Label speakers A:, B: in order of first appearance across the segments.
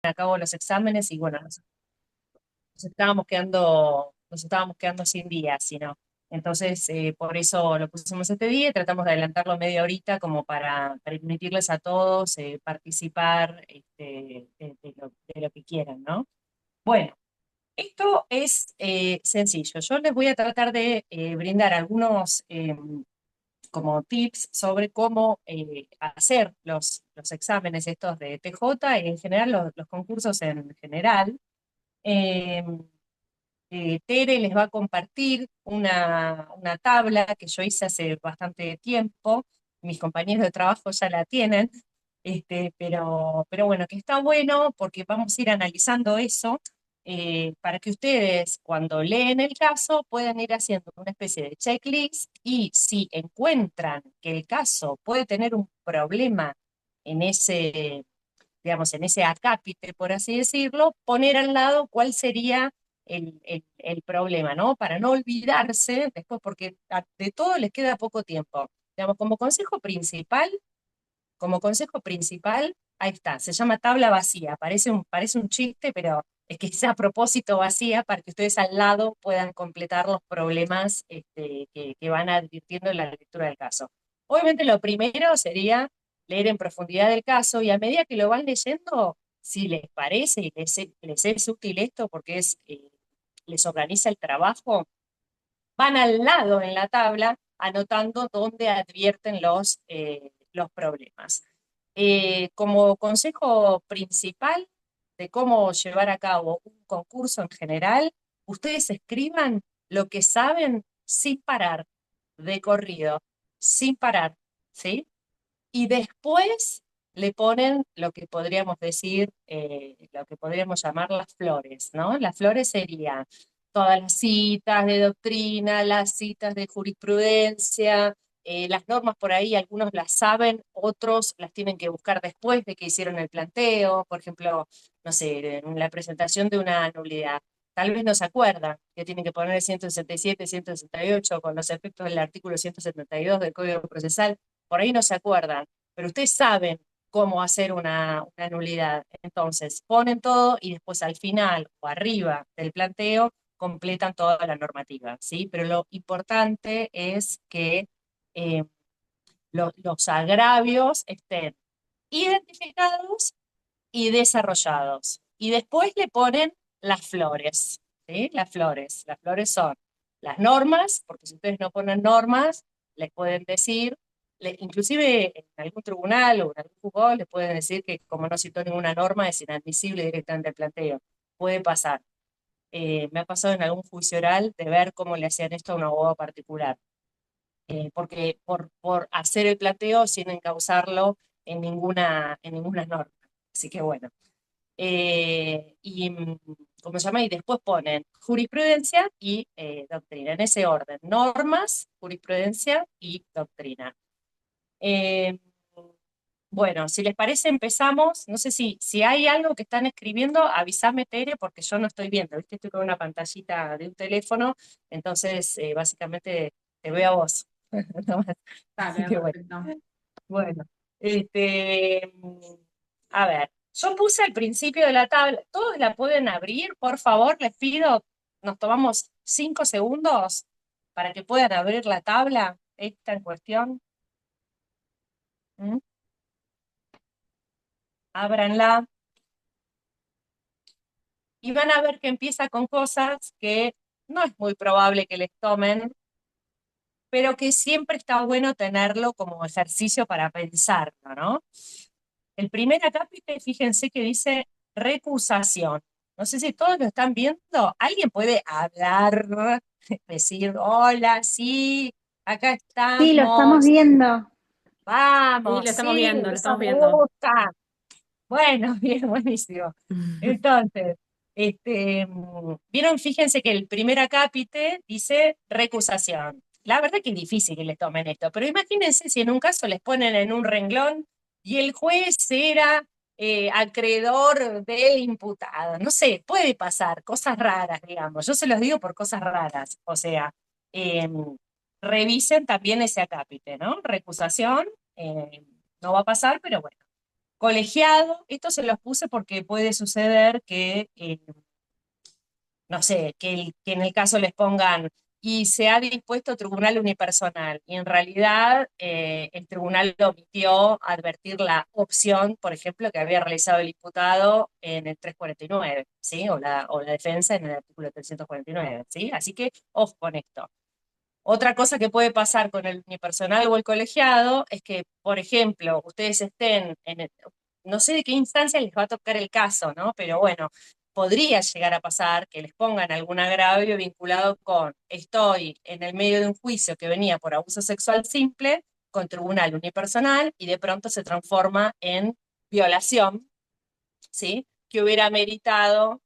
A: a cabo los exámenes y bueno, nos estábamos quedando sin días, sino. Entonces, por eso lo pusimos este día y tratamos de adelantarlo media horita como para permitirles a todos participar de lo que quieran, ¿no? Bueno, esto es sencillo. Yo les voy a tratar de brindar algunos como tips sobre cómo hacer los exámenes estos de TJ y en general los concursos en general. Eh, Tere les va a compartir una tabla que yo hice hace bastante tiempo, mis compañeros de trabajo ya la tienen, pero bueno, que está bueno porque vamos a ir analizando eso para que ustedes cuando leen el caso puedan ir haciendo una especie de checklist y si encuentran que el caso puede tener un problema en ese, digamos, en ese acápite, por así decirlo, poner al lado cuál sería el problema, ¿no? Para no olvidarse después, porque de todo les queda poco tiempo. Digamos, como consejo principal, ahí está, se llama tabla vacía, parece un chiste, pero es que es a propósito vacía para que ustedes al lado puedan completar los problemas que van advirtiendo en la lectura del caso. Obviamente lo primero sería leer en profundidad el caso y a medida que lo van leyendo, si les parece y les es útil esto porque les organiza el trabajo, van al lado en la tabla anotando dónde advierten los problemas. Como consejo principal de cómo llevar a cabo un concurso en general, ustedes escriban lo que saben sin parar, de corrido, sin parar, ¿sí? Y después le ponen lo que podríamos decir, lo que podríamos llamar las flores, ¿no? Las flores serían todas las citas de doctrina, las citas de jurisprudencia, las normas por ahí, algunos las saben, otros las tienen que buscar después de que hicieron el planteo, por ejemplo, no sé, en la presentación de una nulidad. Tal vez no se acuerdan que tienen que poner el 167, 168 con los efectos del artículo 172 del Código Procesal, por ahí no se acuerdan, pero ustedes saben cómo hacer una nulidad. Entonces, ponen todo y después al final o arriba del planteo completan toda la normativa, ¿sí? Pero lo importante es que eh, los agravios estén identificados y desarrollados. Y después le ponen las flores, ¿sí? Las flores. Las flores son las normas, porque si ustedes no ponen normas, les pueden decir, inclusive en algún tribunal o en algún juzgado, les pueden decir que como no citó ninguna norma, es inadmisible directamente el planteo. Puede pasar. Me ha pasado en algún juicio oral de ver cómo le hacían esto a un abogado particular, porque por hacer el planteo sin encauzarlo en ninguna norma. Así que bueno. ¿Cómo se llama? Y después ponen jurisprudencia y doctrina, en ese orden, normas, jurisprudencia y doctrina. Eh, bueno, si les parece, empezamos. No sé si hay algo que están escribiendo, avísame, Tere, porque yo no estoy viendo, ¿viste? Estoy con una pantallita de un teléfono, entonces básicamente te veo a vos. No más. Así
B: Dale,
A: que bueno.
B: perfecto.
A: Bueno, este, a ver, yo puse al principio de la tabla, todos la pueden abrir, por favor, les pido, nos tomamos 5 segundos para que puedan abrir la tabla, esta en cuestión. ¿Mm? Ábranla y van a ver que empieza con cosas que no es muy probable que les tomen, pero que siempre está bueno tenerlo como ejercicio para pensarlo, ¿no? El primer acápite, fíjense que dice recusación. No sé si todos lo están viendo. ¿Alguien puede hablar, decir, hola, sí, acá
C: Sí, lo estamos
A: estamos,
C: viendo.
B: Sí,
A: vamos,
B: lo estamos
A: sí,
B: viendo, lo
A: eso
B: estamos
A: me
B: viendo.
A: gusta. Bueno, bien, buenísimo. Entonces, vieron, fíjense que el primer acápite dice recusación. La verdad que es difícil que les tomen esto, pero imagínense si en un caso les ponen en un renglón y el juez era acreedor del imputado. No sé, puede pasar, cosas raras, digamos. Yo se los digo por cosas raras. O sea, eh, revisen también ese acápite, ¿no? Recusación, no va a pasar, pero bueno. Colegiado, esto se los puse porque puede suceder que no sé, que en el caso les pongan y se ha dispuesto tribunal unipersonal, y en realidad el tribunal omitió advertir la opción, por ejemplo, que había realizado el imputado en el 349, ¿sí? O la defensa en el artículo 349, ¿sí? Así que ojo con esto. Otra cosa que puede pasar con el unipersonal o el colegiado es que, por ejemplo, ustedes estén no sé de qué instancia les va a tocar el caso, ¿no? Pero bueno, podría llegar a pasar que les pongan algún agravio vinculado con estoy en el medio de un juicio que venía por abuso sexual simple con tribunal unipersonal y de pronto se transforma en violación, ¿sí? Que hubiera meritado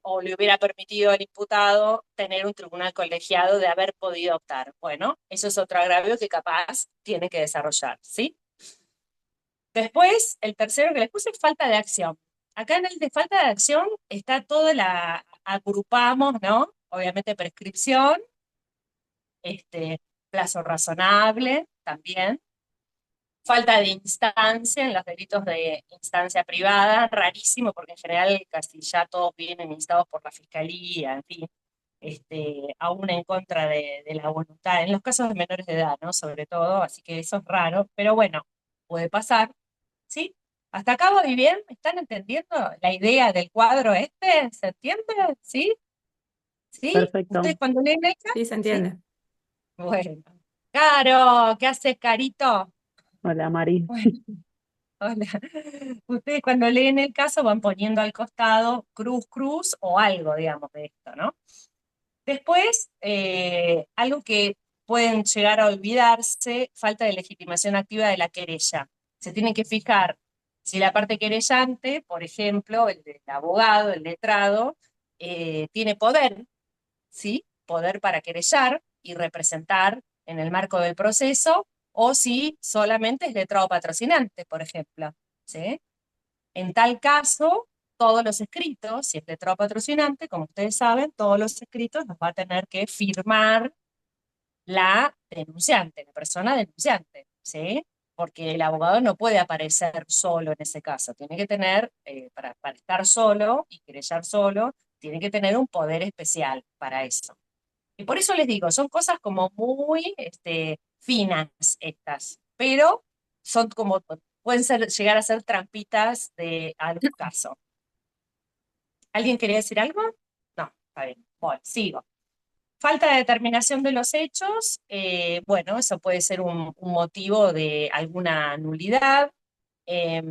A: o le hubiera permitido al imputado tener un tribunal colegiado de haber podido optar. Bueno, eso es otro agravio que capaz tiene que desarrollar, ¿sí? Después, el tercero que les puse es falta de acción. Acá en el de falta de acción está toda agrupamos, ¿no? Obviamente prescripción, plazo razonable también, falta de instancia en los delitos de instancia privada, rarísimo porque en general casi ya todos vienen instados por la fiscalía, en fin, aún en contra de la voluntad, en los casos de menores de edad, ¿no? Sobre todo, así que eso es raro, pero bueno, puede pasar, ¿sí? ¿Hasta acá voy bien? ¿Me están entendiendo la idea del cuadro este? ¿Se entiende? ¿Sí? ¿Sí? ¿Ustedes
B: Perfecto.
A: cuando leen ella?
B: Sí, se
A: ¿Sí?
B: entiende.
A: Bueno. Caro, ¿qué haces, Carito?
B: Hola, Mari.
A: Bueno, hola. Ustedes cuando leen el caso van poniendo al costado cruz, cruz o algo, digamos, de esto, ¿no? Después, algo que pueden llegar a olvidarse, falta de legitimación activa de la querella. Se tienen que fijar si la parte querellante, por ejemplo, el abogado, el letrado, tiene poder, ¿sí? Poder para querellar y representar en el marco del proceso, o si solamente es letrado patrocinante, por ejemplo, ¿sí? En tal caso, todos los escritos, si es letrado patrocinante, como ustedes saben, todos los escritos los va a tener que firmar la denunciante, la persona denunciante, ¿sí? Porque el abogado no puede aparecer solo en ese caso, tiene que tener, para estar solo y querellar solo, tiene que tener un poder especial para eso. Y por eso les digo, son cosas como muy finas estas, pero son como, pueden ser, llegar a ser trampitas de algún caso. ¿Alguien quería decir algo? No, está bien. Bueno, sigo. Falta de determinación de los hechos, bueno, eso puede ser un motivo de alguna nulidad. Eh,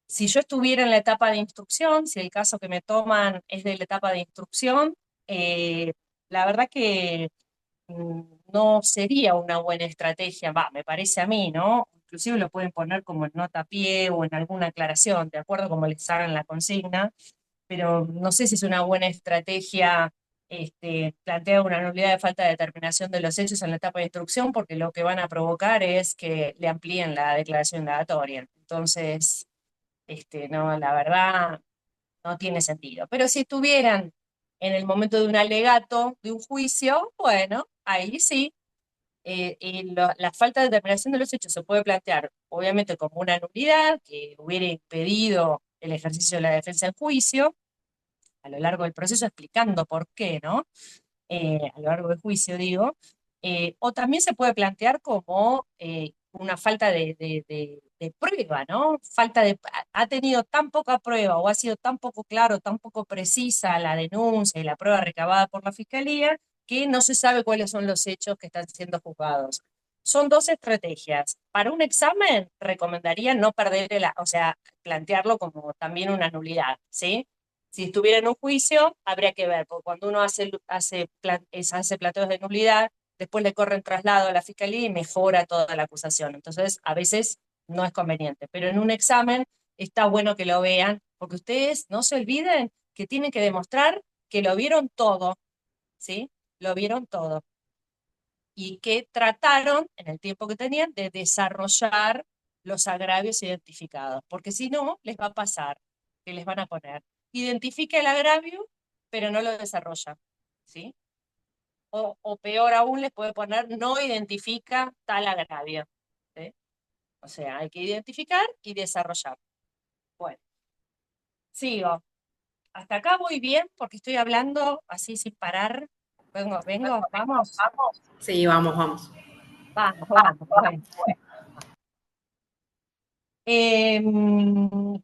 A: si yo estuviera en la etapa de instrucción, si el caso que me toman es de la etapa de instrucción, la verdad que no sería una buena estrategia, va, me parece a mí, ¿no? Inclusive lo pueden poner como en nota a pie o en alguna aclaración, de acuerdo como les hagan la consigna, pero no sé si es una buena estrategia plantear una nulidad de falta de determinación de los hechos en la etapa de instrucción, porque lo que van a provocar es que le amplíen la declaración indagatoria. Entonces, no, la verdad, no tiene sentido. Pero si estuvieran en el momento de un alegato, de un juicio, bueno, ahí sí, la falta de determinación de los hechos se puede plantear, obviamente, como una nulidad que hubiera impedido el ejercicio de la defensa en juicio, a lo largo del proceso explicando por qué, ¿no? A lo largo del juicio, digo. O también se puede plantear como una falta de prueba, ¿no? Ha tenido tan poca prueba o ha sido tan poco claro, tan poco precisa la denuncia y la prueba recabada por la fiscalía que no se sabe cuáles son los hechos que están siendo juzgados. Son dos estrategias. Para un examen, recomendaría no perder o sea, plantearlo como también una nulidad, ¿sí? Si estuviera en un juicio, habría que ver, porque cuando uno hace planteos de nulidad, después le corre el traslado a la fiscalía y mejora toda la acusación. Entonces, a veces no es conveniente. Pero en un examen está bueno que lo vean, porque ustedes no se olviden que tienen que demostrar que lo vieron todo, ¿sí? Lo vieron todo. Y que trataron, en el tiempo que tenían, de desarrollar los agravios identificados. Porque si no, les va a pasar que les van a poner, identifica el agravio, pero no lo desarrolla, ¿sí? O peor aún, les puede poner, no identifica tal agravio, ¿sí? O sea, hay que identificar y desarrollar. Bueno, sigo. Hasta acá voy bien porque estoy hablando así sin parar. Vamos,
B: Sí, vamos, vamos.
A: vamos. Bueno.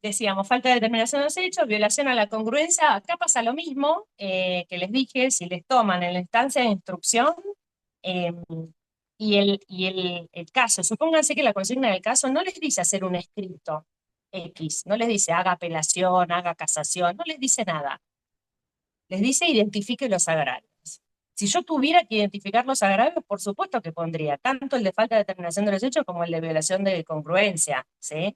A: Decíamos, falta de determinación de los hechos, violación a la congruencia. Acá pasa lo mismo que les dije, si les toman en la instancia de instrucción eh, el caso, supónganse que la consigna del caso no les dice hacer un escrito X, no les dice haga apelación, haga casación, no les dice nada, les dice identifique los agravios. Si yo tuviera que identificar los agravios, por supuesto que pondría tanto el de falta de determinación de los hechos como el de violación de congruencia, ¿sí?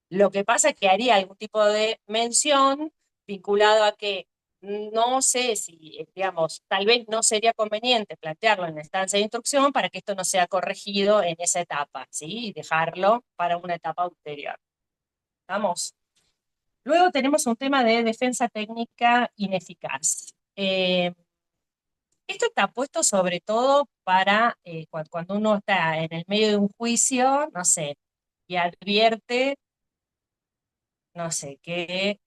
A: Lo que pasa es que haría algún tipo de mención vinculado a que no sé si, digamos, tal vez no sería conveniente plantearlo en la instancia de instrucción para que esto no sea corregido en esa etapa, ¿sí? Y dejarlo para una etapa ulterior. ¿Vamos? Luego tenemos un tema de defensa técnica ineficaz. Esto está puesto sobre todo para cuando uno está en el medio de un juicio, no sé, y advierte, no sé, que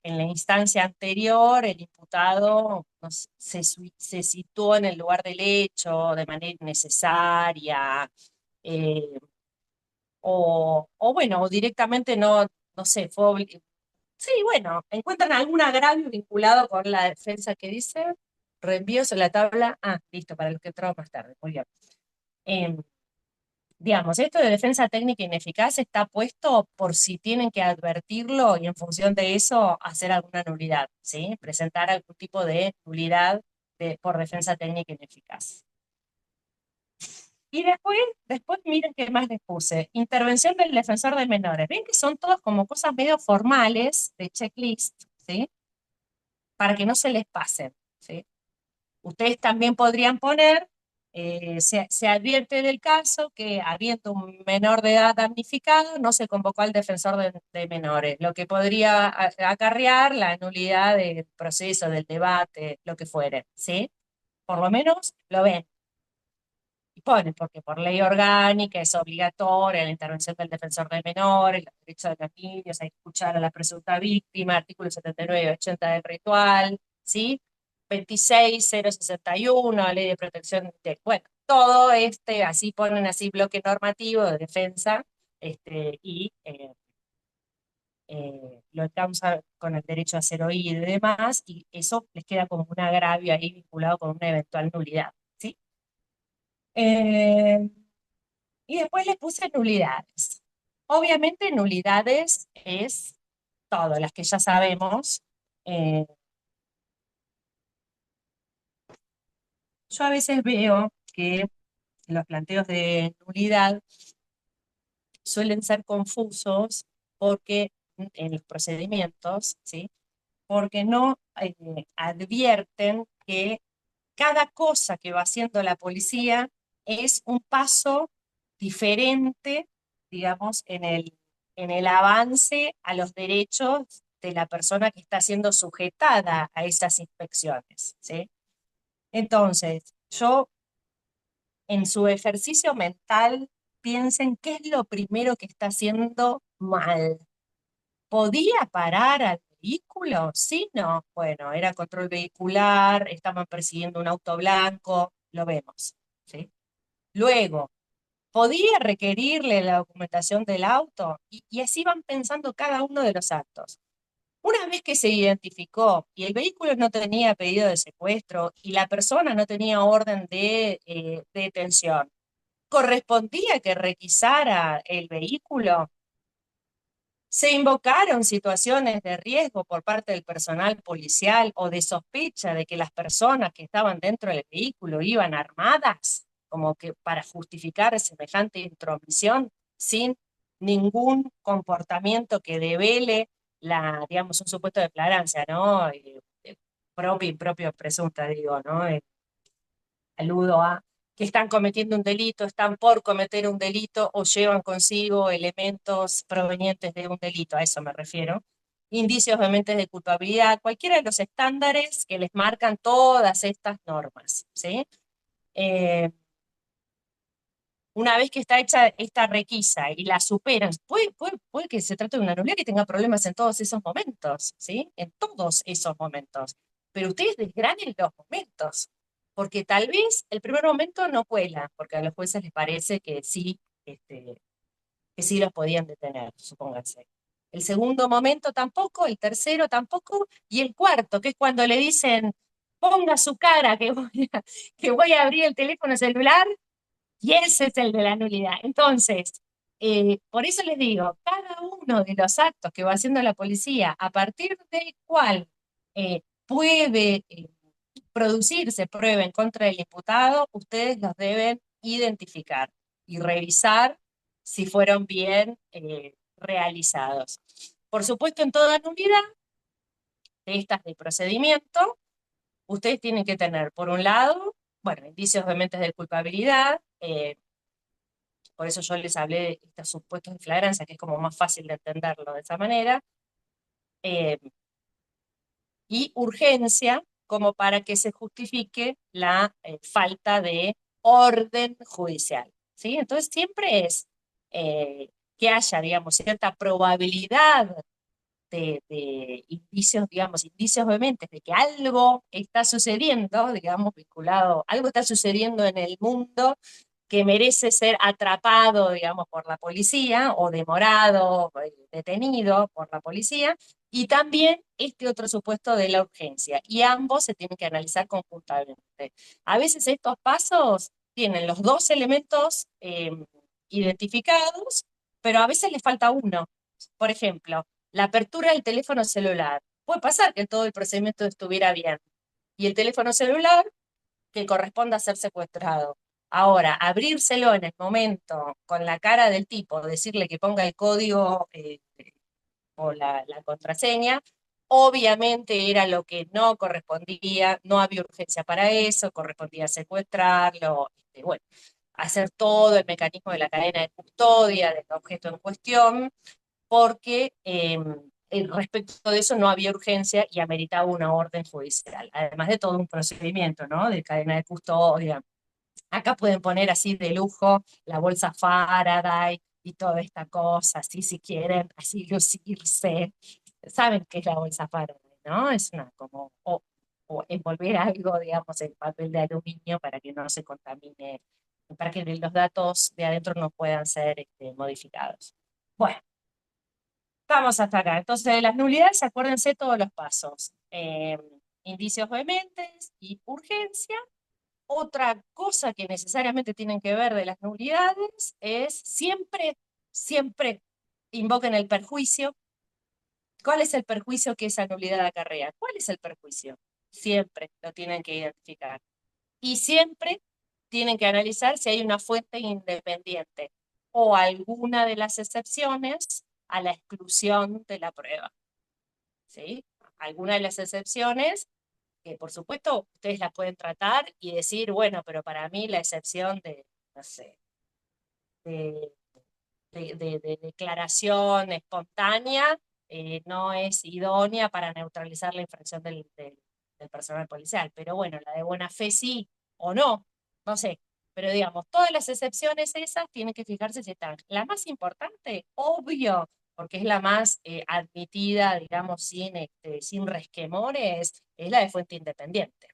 A: en la instancia anterior el imputado no sé, se situó en el lugar del hecho de manera innecesaria, eh, o bueno, o directamente no sé, sí, bueno, encuentran algún agravio vinculado con la defensa que dice, reenvíos en la tabla, listo, para los que entraron más tarde, muy bien. Eh, digamos, esto de defensa técnica ineficaz está puesto por si tienen que advertirlo y en función de eso hacer alguna nulidad, ¿sí? Presentar algún tipo de nulidad por defensa técnica ineficaz. Y después miren qué más les puse. Intervención del defensor de menores. Ven que son todas como cosas medio formales de checklist, ¿sí? Para que no se les pasen, ¿sí? Ustedes también podrían poner, se advierte del caso que habiendo un menor de edad damnificado, no se convocó al defensor de menores, lo que podría acarrear la nulidad del proceso, del debate, lo que fuere, ¿sí? Por lo menos lo ven. Y ponen, porque por ley orgánica es obligatoria la intervención del defensor de menores, los derechos de los niños, hay que escuchar a la presunta víctima, artículo 79 y 80 del ritual, ¿sí? 26061, ley de protección de, bueno, todo así ponen así bloque normativo de defensa, y lo causa con el derecho a ser oído y demás, y eso les queda como un agravio ahí vinculado con una eventual nulidad, ¿sí? Eh, y después les puse nulidades. Obviamente nulidades es todo, las que ya sabemos. Eh, yo a veces veo que los planteos de nulidad suelen ser confusos porque en los procedimientos, ¿sí? Porque no advierten que cada cosa que va haciendo la policía es un paso diferente, digamos, en el avance a los derechos de la persona que está siendo sujetada a esas inspecciones, ¿sí? Entonces, yo en su ejercicio mental piensen qué es lo primero que está haciendo mal. ¿Podía parar al vehículo? Sí, no. Bueno, era control vehicular, estaban persiguiendo un auto blanco, lo vemos, ¿sí? Luego, ¿podía requerirle la documentación del auto? Y así van pensando cada uno de los actos. Una vez que se identificó y el vehículo no tenía pedido de secuestro y la persona no tenía orden de detención, ¿correspondía que requisara el vehículo? Se invocaron situaciones de riesgo por parte del personal policial o de sospecha de que las personas que estaban dentro del vehículo iban armadas, como que para justificar semejante intromisión sin ningún comportamiento que devele digamos, un supuesto de declarancia, ¿no? Propia y propio presunta, digo, ¿no? Aludo a que están cometiendo un delito, están por cometer un delito o llevan consigo elementos provenientes de un delito, a eso me refiero. Indicios obviamente de culpabilidad, cualquiera de los estándares que les marcan todas estas normas, ¿sí? Eh, una vez que está hecha esta requisa y la superan, puede que se trate de una nulidad que tenga problemas en todos esos momentos, ¿sí? En todos esos momentos. Pero ustedes desgranen los momentos, porque tal vez el primer momento no cuela, porque a los jueces les parece que sí los podían detener, supónganse. El segundo momento tampoco, el tercero tampoco, y el cuarto, que es cuando le dicen, ponga su cara que voy a abrir el teléfono celular, y ese es el de la nulidad. Entonces, por eso les digo, cada uno de los actos que va haciendo la policía, a partir del cual puede producirse prueba en contra del imputado, ustedes los deben identificar y revisar si fueron bien realizados. Por supuesto, en toda nulidad de estas de procedimiento, ustedes tienen que tener, por un lado, bueno, indicios vehementes de culpabilidad, por eso yo les hablé de estos supuestos de flagrancia, que es como más fácil de entenderlo de esa manera, eh, y urgencia, como para que se justifique la falta de orden judicial, ¿sí? Entonces siempre es que haya, digamos, cierta probabilidad de indicios, digamos, indicios vehementes de que algo está sucediendo, digamos, vinculado, algo está sucediendo en el mundo que merece ser atrapado, digamos, por la policía o demorado, detenido por la policía, y también este otro supuesto de la urgencia. Y ambos se tienen que analizar conjuntamente. A veces estos pasos tienen los dos elementos identificados, pero a veces les falta uno. Por ejemplo, la apertura del teléfono celular. Puede pasar que todo el procedimiento estuviera bien y el teléfono celular que corresponda a ser secuestrado. Ahora, abrírselo en el momento con la cara del tipo, decirle que ponga el código o la contraseña, obviamente era lo que no correspondía, no había urgencia para eso, correspondía secuestrarlo, bueno, hacer todo el mecanismo de la cadena de custodia del objeto en cuestión, porque respecto de eso no había urgencia y ameritaba una orden judicial, además de todo un procedimiento, ¿no? De cadena de custodia. Acá pueden poner así de lujo la bolsa Faraday y toda esta cosa, así si quieren, así lucirse. Saben qué es la bolsa Faraday, ¿no? Es una como, o envolver algo, digamos, en papel de aluminio para que no se contamine, para que los datos de adentro no puedan ser modificados. Bueno, vamos hasta acá. Entonces, de las nulidades, acuérdense todos los pasos. Indicios vehementes y urgencia. Otra cosa que necesariamente tienen que ver de las nulidades es siempre invoquen el perjuicio. ¿Cuál es el perjuicio que esa nulidad acarrea? ¿Cuál es el perjuicio? Siempre lo tienen que identificar. Y siempre tienen que analizar si hay una fuente independiente o alguna de las excepciones a la exclusión de la prueba. ¿Sí? Alguna de las excepciones que por supuesto ustedes la pueden tratar y decir, bueno, pero para mí la excepción de, no sé, de, de declaración espontánea no es idónea para neutralizar la infracción del personal policial. Pero bueno, la de buena fe sí o no, no sé. Pero digamos, todas las excepciones esas tienen que fijarse si están. La más importante, obvio, porque es la más admitida, digamos, sin resquemores, es la de fuente independiente.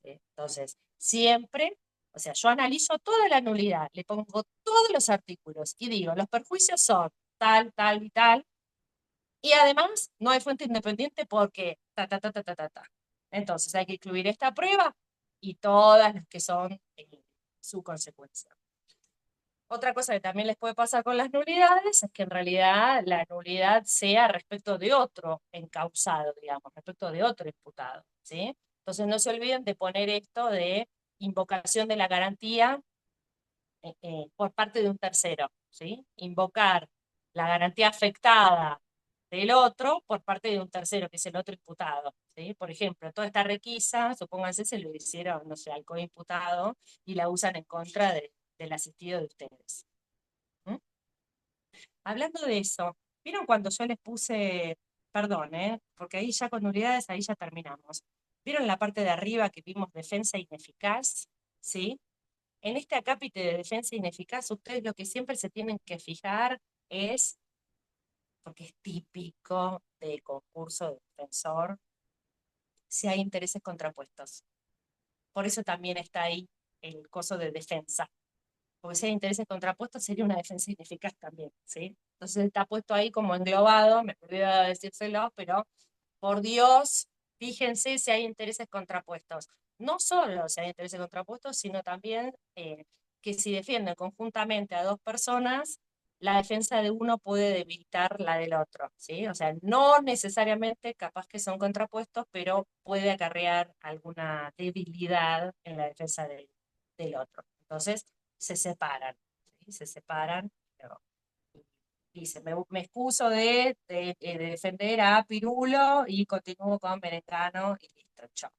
A: ¿Sí? Entonces, siempre, o sea, yo analizo toda la nulidad, le pongo todos los artículos y digo, los perjuicios son tal, tal y tal, y además no hay fuente independiente porque ta, ta, ta, ta, ta, ta, ta. Entonces hay que incluir esta prueba y todas las que son su consecuencia. Otra cosa que también les puede pasar con las nulidades es que en realidad la nulidad sea respecto de otro encausado, digamos, respecto de otro imputado, ¿sí? Entonces no se olviden de poner esto de invocación de la garantía por parte de un tercero, ¿sí? Invocar la garantía afectada del otro por parte de un tercero, que es el otro imputado, ¿sí? Por ejemplo, toda esta requisa, supónganse, se lo hicieron, no sé, al coimputado y la usan en contra del asistido de ustedes. ¿Mm? Hablando de eso, ¿vieron cuando yo les puse, perdón, porque ahí ya con nulidades, ahí ya terminamos? ¿Vieron la parte de arriba que vimos defensa ineficaz? ¿Sí? en este acápite de defensa ineficaz, ustedes lo que siempre se tienen que fijar es, porque es típico de concurso de defensor, si hay intereses contrapuestos. Por eso también está ahí el coso de defensa, porque si hay intereses contrapuestos sería una defensa ineficaz también, ¿sí? Entonces está puesto ahí como englobado, me olvidé de decírselo, pero por Dios, fíjense si hay intereses contrapuestos. No solo si hay intereses contrapuestos, sino también que si defienden conjuntamente a dos personas, la defensa de uno puede debilitar la del otro, ¿sí? O sea, no necesariamente capaz que son contrapuestos, pero puede acarrear alguna debilidad en la defensa del otro. Entonces, se separan, ¿sí? Se separan, pero dice, me excuso de defender a Pirulo y continúo con Beretano y listo, chao.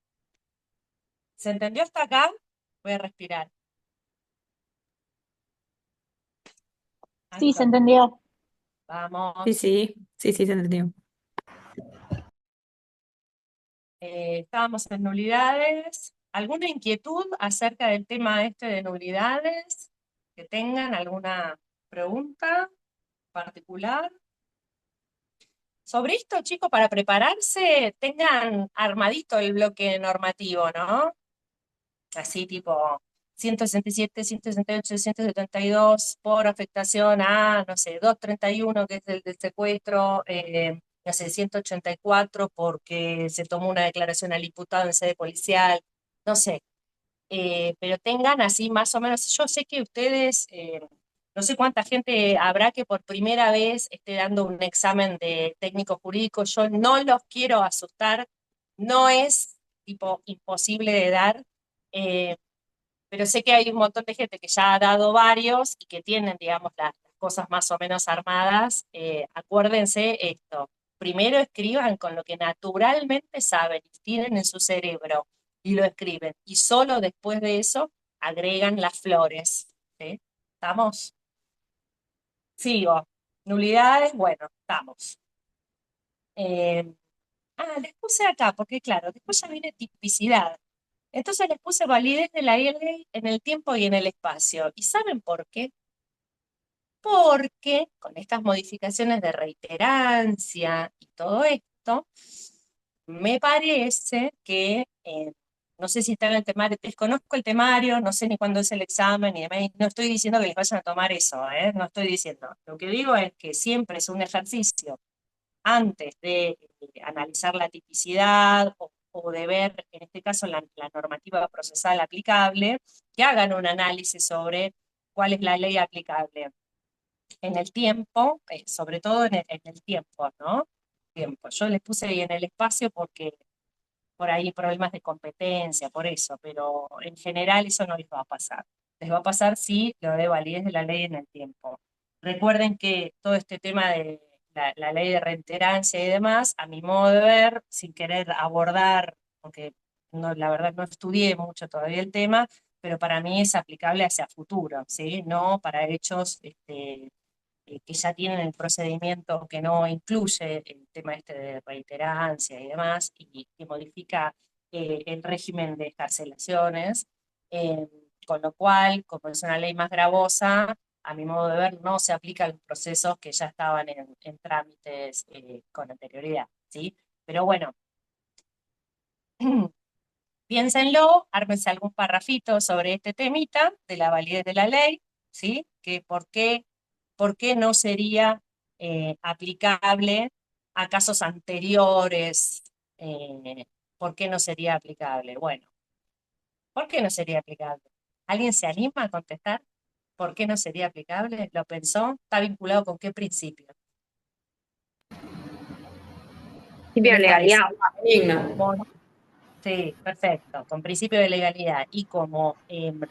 A: ¿Se entendió hasta acá? Voy a respirar.
B: Sí, se
A: Anton,
B: entendió.
C: Sí,
A: vamos.
C: sí, sí, sí, se entendió.
A: Estábamos en nulidades. ¿Alguna inquietud acerca del tema este de nulidades? ¿Que tengan alguna pregunta particular? Sobre esto, chicos, para prepararse, tengan armadito el bloque normativo, ¿no? Así tipo 167, 168, 172 por afectación a, no sé, 231 que es el del secuestro, no sé, 184 porque se tomó una declaración al imputado en sede policial, no sé, pero tengan así más o menos, yo sé que ustedes, no sé cuánta gente habrá que por primera vez esté dando un examen de técnico jurídico, yo no los quiero asustar, no es tipo imposible de dar. eh, pero sé que hay un montón de gente que ya ha dado varios y que tienen, digamos, las cosas más o menos armadas. Acuérdense esto, primero escriban con lo que naturalmente saben y tienen en su cerebro y lo escriben, y solo después de eso agregan las flores. ¿Sí? ¿Estamos? Sigo. Nulidades, bueno, estamos. Eh, les puse acá, porque claro, después ya viene tipicidad. Entonces les puse validez de la ley en el tiempo y en el espacio. ¿Y saben por qué? Porque con estas modificaciones de reiterancia y todo esto, me parece que, no sé si está en el temario, desconozco el temario, no sé ni cuándo es el examen, y demás, no estoy diciendo que les vayan a tomar eso, ¿eh? No estoy diciendo. Lo que digo es que siempre es un ejercicio antes de analizar la tipicidad o de ver, en este caso, la normativa procesal aplicable, que hagan un análisis sobre cuál es la ley aplicable en el tiempo, sobre todo en el tiempo, ¿no? Tiempo. Yo les puse ahí en el espacio porque por ahí problemas de competencia, por eso, pero en general eso no les va a pasar. Les va a pasar si lo de validez de la ley en el tiempo. Recuerden que todo este tema de la ley de reiterancia y demás, a mi modo de ver, sin querer abordar, porque no, la verdad no estudié mucho todavía el tema, pero para mí es aplicable hacia futuro, ¿sí? No para hechos que ya tienen el procedimiento que no incluye el tema este de reiterancia y demás, y que modifica el régimen de escarcelaciones, eh, con lo cual, como es una ley más gravosa, a mi modo de ver, no se aplica a los procesos que ya estaban en trámites con anterioridad, ¿sí? Pero bueno, piénsenlo, ármense algún parrafito sobre este temita de la validez de la ley, ¿sí? Que por qué no sería aplicable a casos anteriores. ¿Por qué no sería aplicable? Bueno, ¿por qué no sería aplicable? ¿Alguien se anima a contestar? ¿Por qué no sería aplicable? ¿Lo pensó? ¿Está vinculado con qué principio? ¿Qué
C: Principio de
A: les parece?
C: legalidad, digno.
A: Sí, perfecto, con principio de legalidad y como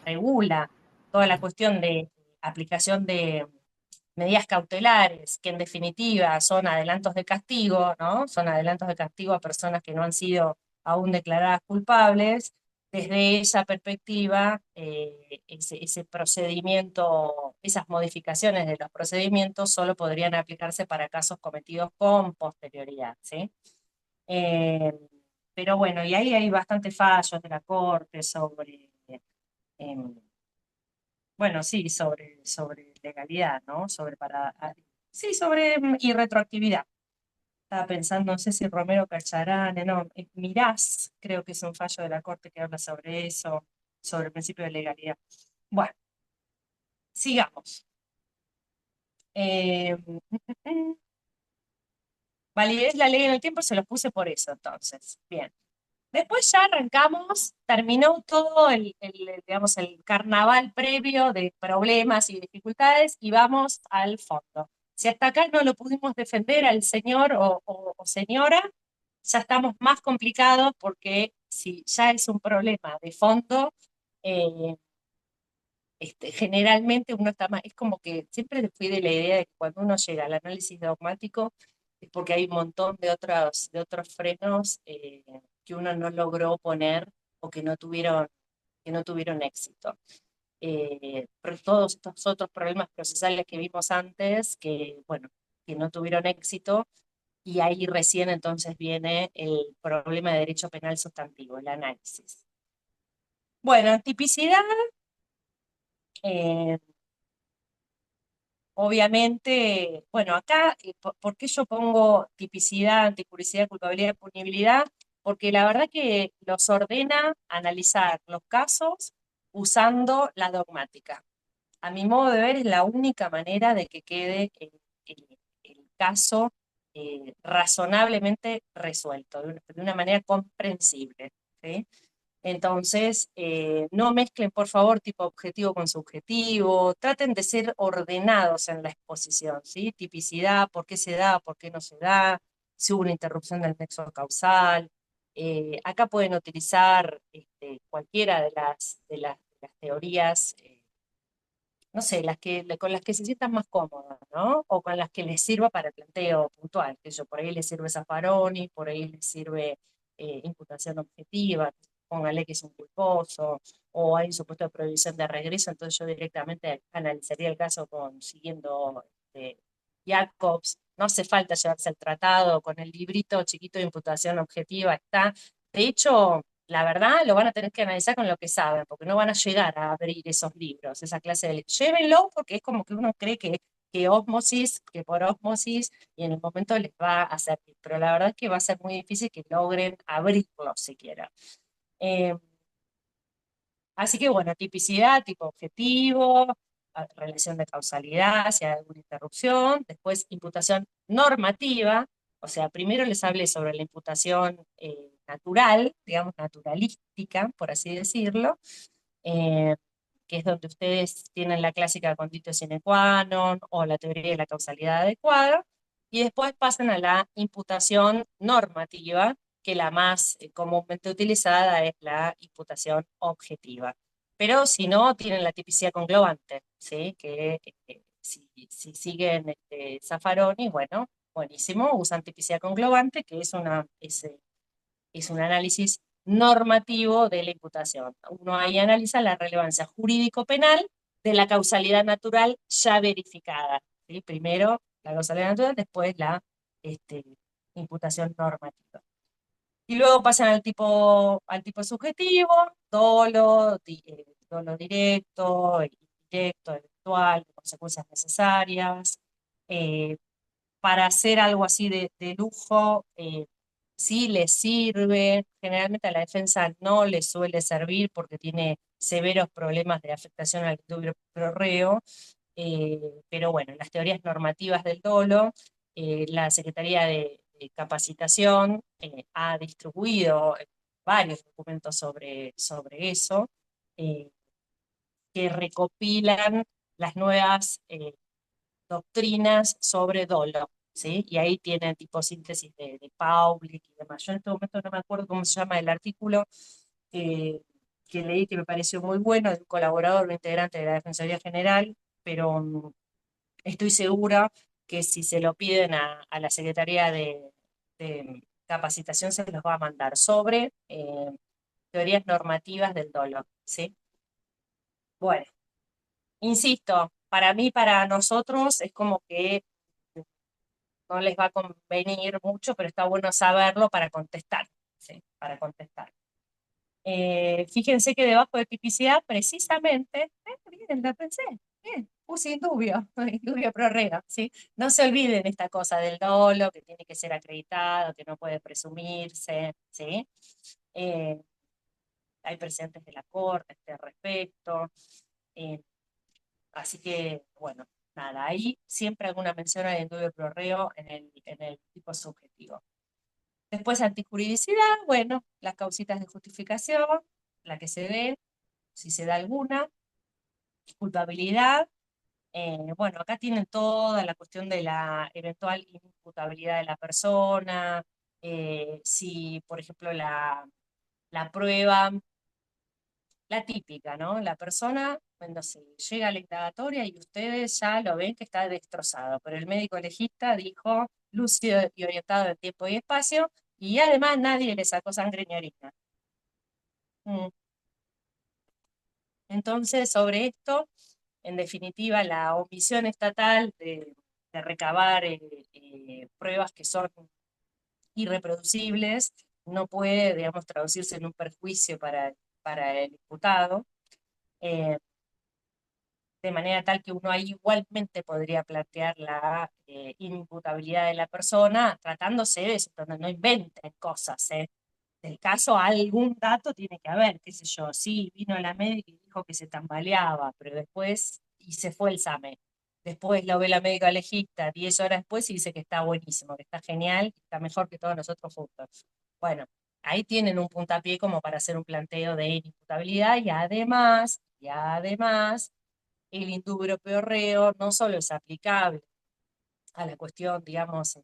A: regula toda la cuestión de aplicación de medidas cautelares, que en definitiva son adelantos de castigo, ¿no? Son adelantos de castigo a personas que no han sido aún declaradas culpables. Desde esa perspectiva, ese procedimiento, esas modificaciones de los procedimientos solo podrían aplicarse para casos cometidos con posterioridad, ¿sí? Eh, pero bueno, y ahí hay bastantes fallos de la Corte sobre, Bueno, sí, sobre legalidad, ¿no? Sí, sobre y retroactividad. Estaba pensando, no sé si Romero Cacharane, no, Mirás, creo que es un fallo de la Corte que habla sobre eso, sobre el principio de legalidad. Bueno, sigamos. Eh, validez la ley en el tiempo, se los puse por eso, entonces. Bien. Después ya arrancamos, terminó todo digamos, el carnaval previo de problemas y dificultades y vamos al fondo. Si hasta acá no lo pudimos defender al señor o señora, ya estamos más complicados porque si ya es un problema de fondo, eh, generalmente uno está más, es como que siempre fui de la idea de que cuando uno llega al análisis dogmático es porque hay un montón de otros frenos que uno no logró poner o que no tuvieron éxito. Pero todos estos otros problemas procesales que vimos antes, que, bueno, que no tuvieron éxito, y ahí recién entonces viene el problema de derecho penal sustantivo, el análisis. Bueno, tipicidad. eh, Obviamente, bueno, acá, ¿por qué yo pongo tipicidad, anticuricidad, culpabilidad, punibilidad? Porque la verdad que los ordena analizar los casos usando la dogmática. A mi modo de ver, es la única manera de que quede el caso razonablemente resuelto, de una manera comprensible, ¿sí? Entonces, no mezclen, por favor, tipo objetivo con subjetivo, traten de ser ordenados en la exposición, ¿sí? Tipicidad, por qué se da, por qué no se da, si hubo una interrupción del nexo causal. Acá pueden utilizar cualquiera de las teorías, no sé, con las que se sientan más cómodas, ¿no? O con las que les sirva para el planteo puntual, que yo por ahí les sirve Zaffaroni, por ahí les sirve imputación objetiva, póngale que es un culposo, o hay un supuesto de prohibición de regreso, entonces yo directamente analizaría el caso siguiendo Jacobs. No hace falta llevarse el tratado, con el librito chiquito de imputación objetiva está. De hecho, la verdad, lo van a tener que analizar con lo que saben, porque no van a llegar a abrir esos libros, esa clase de libros. Llévenlo porque es como que uno cree que por ósmosis, y en el momento les va a servir. Pero la verdad es que va a ser muy difícil que logren abrirlo siquiera. Eh, Así que bueno, tipicidad, tipo objetivo, relación de causalidad, si hay alguna interrupción, después imputación normativa, o sea, primero les hablé sobre la imputación natural, digamos, naturalística, por así decirlo, eh, que es donde ustedes tienen la clásica conditio sine qua non o la teoría de la causalidad adecuada, y después pasan a la imputación normativa, que la más comúnmente utilizada es la imputación objetiva. Pero si no, tienen la tipicidad conglobante, ¿sí? Que si siguen Zaffaroni, bueno, buenísimo, usan tipicidad conglobante, que es un análisis normativo de la imputación. Uno ahí analiza la relevancia jurídico-penal de la causalidad natural ya verificada, ¿sí? Primero la causalidad natural, después la este, imputación normativa. Y luego pasan al tipo subjetivo, dolo directo, indirecto, eventual, consecuencias necesarias. Eh, para hacer algo así de lujo, sí le sirve. Generalmente a la defensa no le suele servir porque tiene severos problemas de afectación al propio reo. Pero bueno, en las teorías normativas del dolo, la Secretaría de Capacitación ha distribuido varios documentos sobre eso, eh, que recopilan las nuevas doctrinas sobre dolo, ¿sí? Y ahí tienen tipo síntesis de Pauling y demás. Yo en este momento no me acuerdo cómo se llama el artículo eh, que leí, que me pareció muy bueno, de un colaborador, un integrante de la Defensoría General, pero estoy segura que si se lo piden a la Secretaría de Capacitación se los va a mandar sobre teorías normativas del dolo, ¿sí? Bueno, insisto, para mí, para nosotros, es como que no les va a convenir mucho, pero está bueno saberlo para contestar, ¿sí? Para contestar. Fíjense que debajo de tipicidad, precisamente, bien, la pensé, bien, puse indubio, indubio pro reo, ¿sí? No se olviden esta cosa del dolo, que tiene que ser acreditado, que no puede presumirse, ¿sí? Eh, Hay precedentes de la Corte a este respecto, eh, así que, bueno, nada, ahí siempre alguna mención al indubio pro reo en el tipo subjetivo. Después, antijuridicidad, bueno, las causitas de justificación, la que se den, si se da alguna, culpabilidad. Bueno, acá tienen toda la cuestión de la eventual imputabilidad de la persona, si, por ejemplo, la prueba, la típica, ¿no? La persona, cuando se llega a la indagatoria y ustedes ya lo ven que está destrozado, pero el médico legista dijo lúcido y orientado en tiempo y espacio, y además nadie le sacó sangre ni orina. Mm. Entonces, sobre esto, en definitiva, la omisión estatal de recabar pruebas que son irreproducibles no puede, digamos, traducirse en un perjuicio para el imputado, eh, de manera tal que uno ahí igualmente podría plantear la inimputabilidad de la persona, tratándose de eso, donde no inventen cosas, del caso algún dato tiene que haber, qué sé yo, sí, vino la médica y dijo que se tambaleaba, pero después, y se fue el SAME. Después lo ve la médica legista 10 horas después y dice que está buenísimo, que está genial, que está mejor que todos nosotros juntos. Bueno, ahí tienen un puntapié como para hacer un planteo de inimputabilidad y además, el indubio pro reo no solo es aplicable a la cuestión, digamos,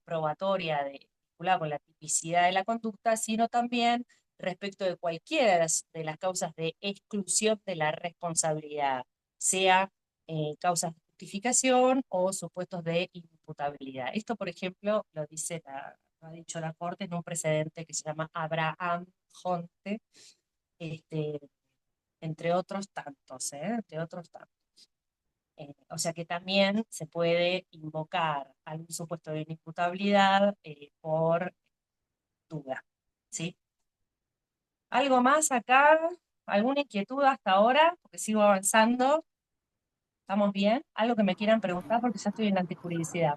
A: probatoria vinculada con la tipicidad de la conducta, sino también respecto de cualquiera de las causas de exclusión de la responsabilidad, sea causas de justificación o supuestos de imputabilidad. Esto, por ejemplo, lo ha dicho la Corte en un precedente que se llama Abraham Jonte, este, entre otros tantos, entre otros tantos. O sea que también se puede invocar algún supuesto de inimputabilidad por duda, ¿sí? ¿Algo más acá? ¿Alguna inquietud hasta ahora? Porque sigo avanzando. ¿Estamos bien? ¿Algo que me quieran preguntar? Porque ya estoy en la antijuridicidad,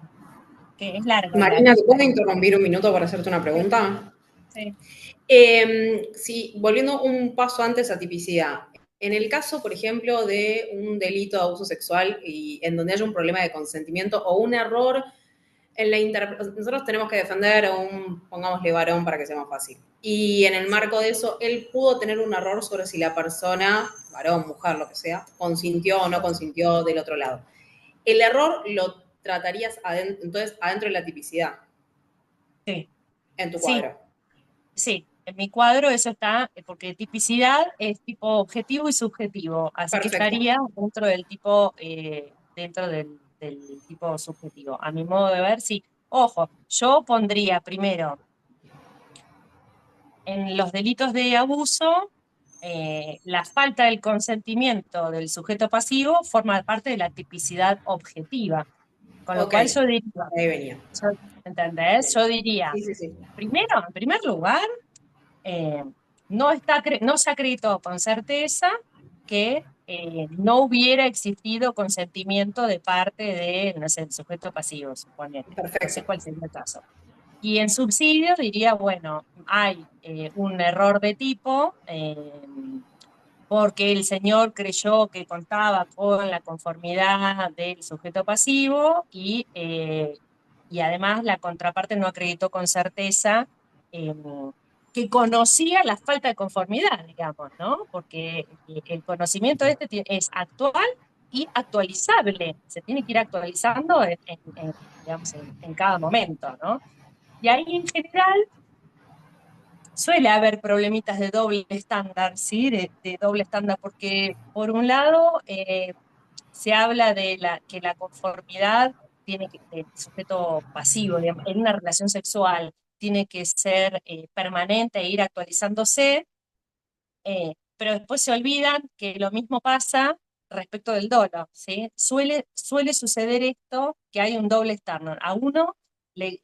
A: que es largo igual.
C: Marina, ¿te puedo interrumpir un minuto para hacerte una
A: Sí,
C: pregunta?
A: sí,
C: Sí, volviendo un paso antes a tipicidad. En el caso, por ejemplo, de un delito de abuso sexual y en donde haya un problema de consentimiento o un error en la interpretación, nosotros tenemos que defender a un, pongámosle varón para que sea más fácil. Y en el
A: sí.
C: marco de eso, él pudo tener un error sobre si la persona, varón, mujer, lo que sea, consintió o no consintió del otro lado. El error lo tratarías entonces adentro de la tipicidad,
A: Sí,
C: en tu
A: sí,
C: cuadro.
A: sí. En mi cuadro eso está, porque tipicidad es tipo objetivo y subjetivo, así que
C: Perfecto.
A: estaría dentro del tipo, del tipo subjetivo. A mi modo de ver, sí. Ojo, yo pondría primero en los delitos de abuso, la falta del consentimiento del sujeto pasivo forma parte de la tipicidad objetiva. Con lo
C: Ok,
A: cual yo diría,
C: ahí venía.
A: ¿entendés? Yo diría,
C: Sí, sí, sí.
A: primero, en primer lugar, eh, no se acreditó con certeza que no hubiera existido consentimiento de parte de, no sé, el sujeto pasivo, suponete. No
C: Perfecto.
A: sé cuál sería el caso. Y en subsidio diría, bueno, hay un error de tipo, porque el señor creyó que contaba con la conformidad del sujeto pasivo y además la contraparte no acreditó con certeza eh, que conocía la falta de conformidad, digamos, ¿no? Porque el conocimiento es actual y actualizable, se tiene que ir actualizando digamos, en cada momento, ¿no? Y ahí en general suele haber problemitas de doble estándar, ¿sí? De doble estándar, porque por un lado se habla de que la conformidad del sujeto pasivo, digamos, en una relación sexual, tiene que ser permanente e ir actualizándose, pero después se olvidan que lo mismo pasa respecto del dolo, ¿sí? Suele suceder esto, que hay un doble estándar. A uno le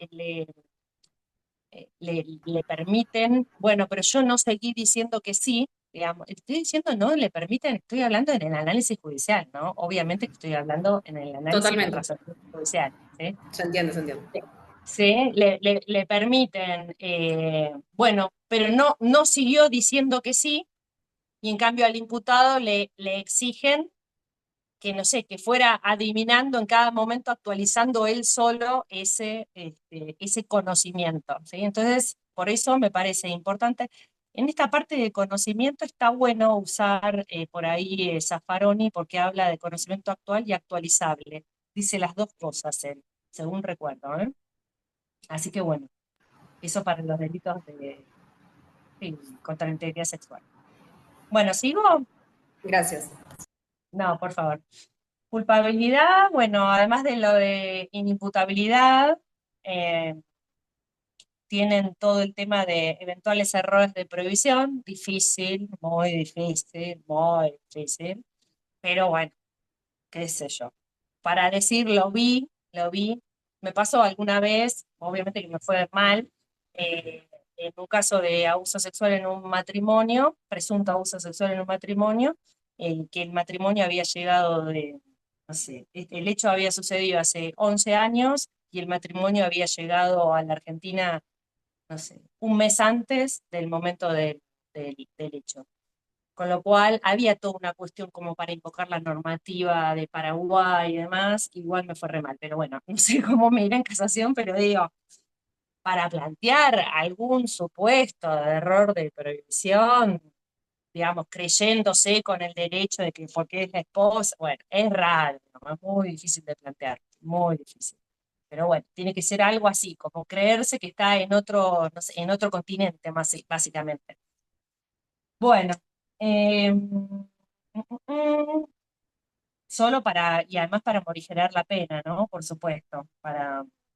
A: le permiten, bueno, pero yo no seguí diciendo que sí, digamos, estoy diciendo no le permiten, estoy hablando en el análisis judicial, ¿no? Obviamente que estoy hablando en el análisis del
C: Totalmente.
A: razonamiento judicial, ¿sí?
C: Se entiende, se entiende.
A: Sí, le permiten, bueno, pero no siguió diciendo que sí, y en cambio al imputado le exigen que, no sé, que fuera adivinando en cada momento, actualizando él solo ese conocimiento, ¿sí? Entonces, por eso me parece importante. En esta parte de conocimiento está bueno usar por ahí Zaffaroni porque habla de conocimiento actual y actualizable. Dice las dos cosas él, según recuerdo, ¿eh? Así que bueno, eso para los delitos sí, contra la integridad sexual. Bueno, ¿sigo?
C: Gracias.
A: No, por favor. Culpabilidad, bueno, además de lo de inimputabilidad, eh, tienen todo el tema de eventuales errores de previsión, difícil, muy difícil, pero bueno, qué sé yo. Para decir lo vi, me pasó alguna vez, obviamente que me fue mal, en un caso de abuso sexual en un matrimonio, presunto abuso sexual en un matrimonio, que el matrimonio había llegado de, no sé, el hecho había sucedido hace 11 años y el matrimonio había llegado a la Argentina, no sé, un mes antes del momento del hecho. Con lo cual había toda una cuestión como para invocar la normativa de Paraguay y demás, igual me fue re mal, pero bueno, no sé cómo me irá en casación, pero digo, para plantear algún supuesto de error de prohibición, digamos, creyéndose con el derecho de que porque es la esposa, bueno, es raro, ¿no? Es muy difícil de plantear, muy difícil. Pero bueno, tiene que ser algo así, como creerse que está en otro, no sé, en otro continente, más, básicamente. Bueno, solo para, y además para morigerar la pena, ¿no? Por supuesto,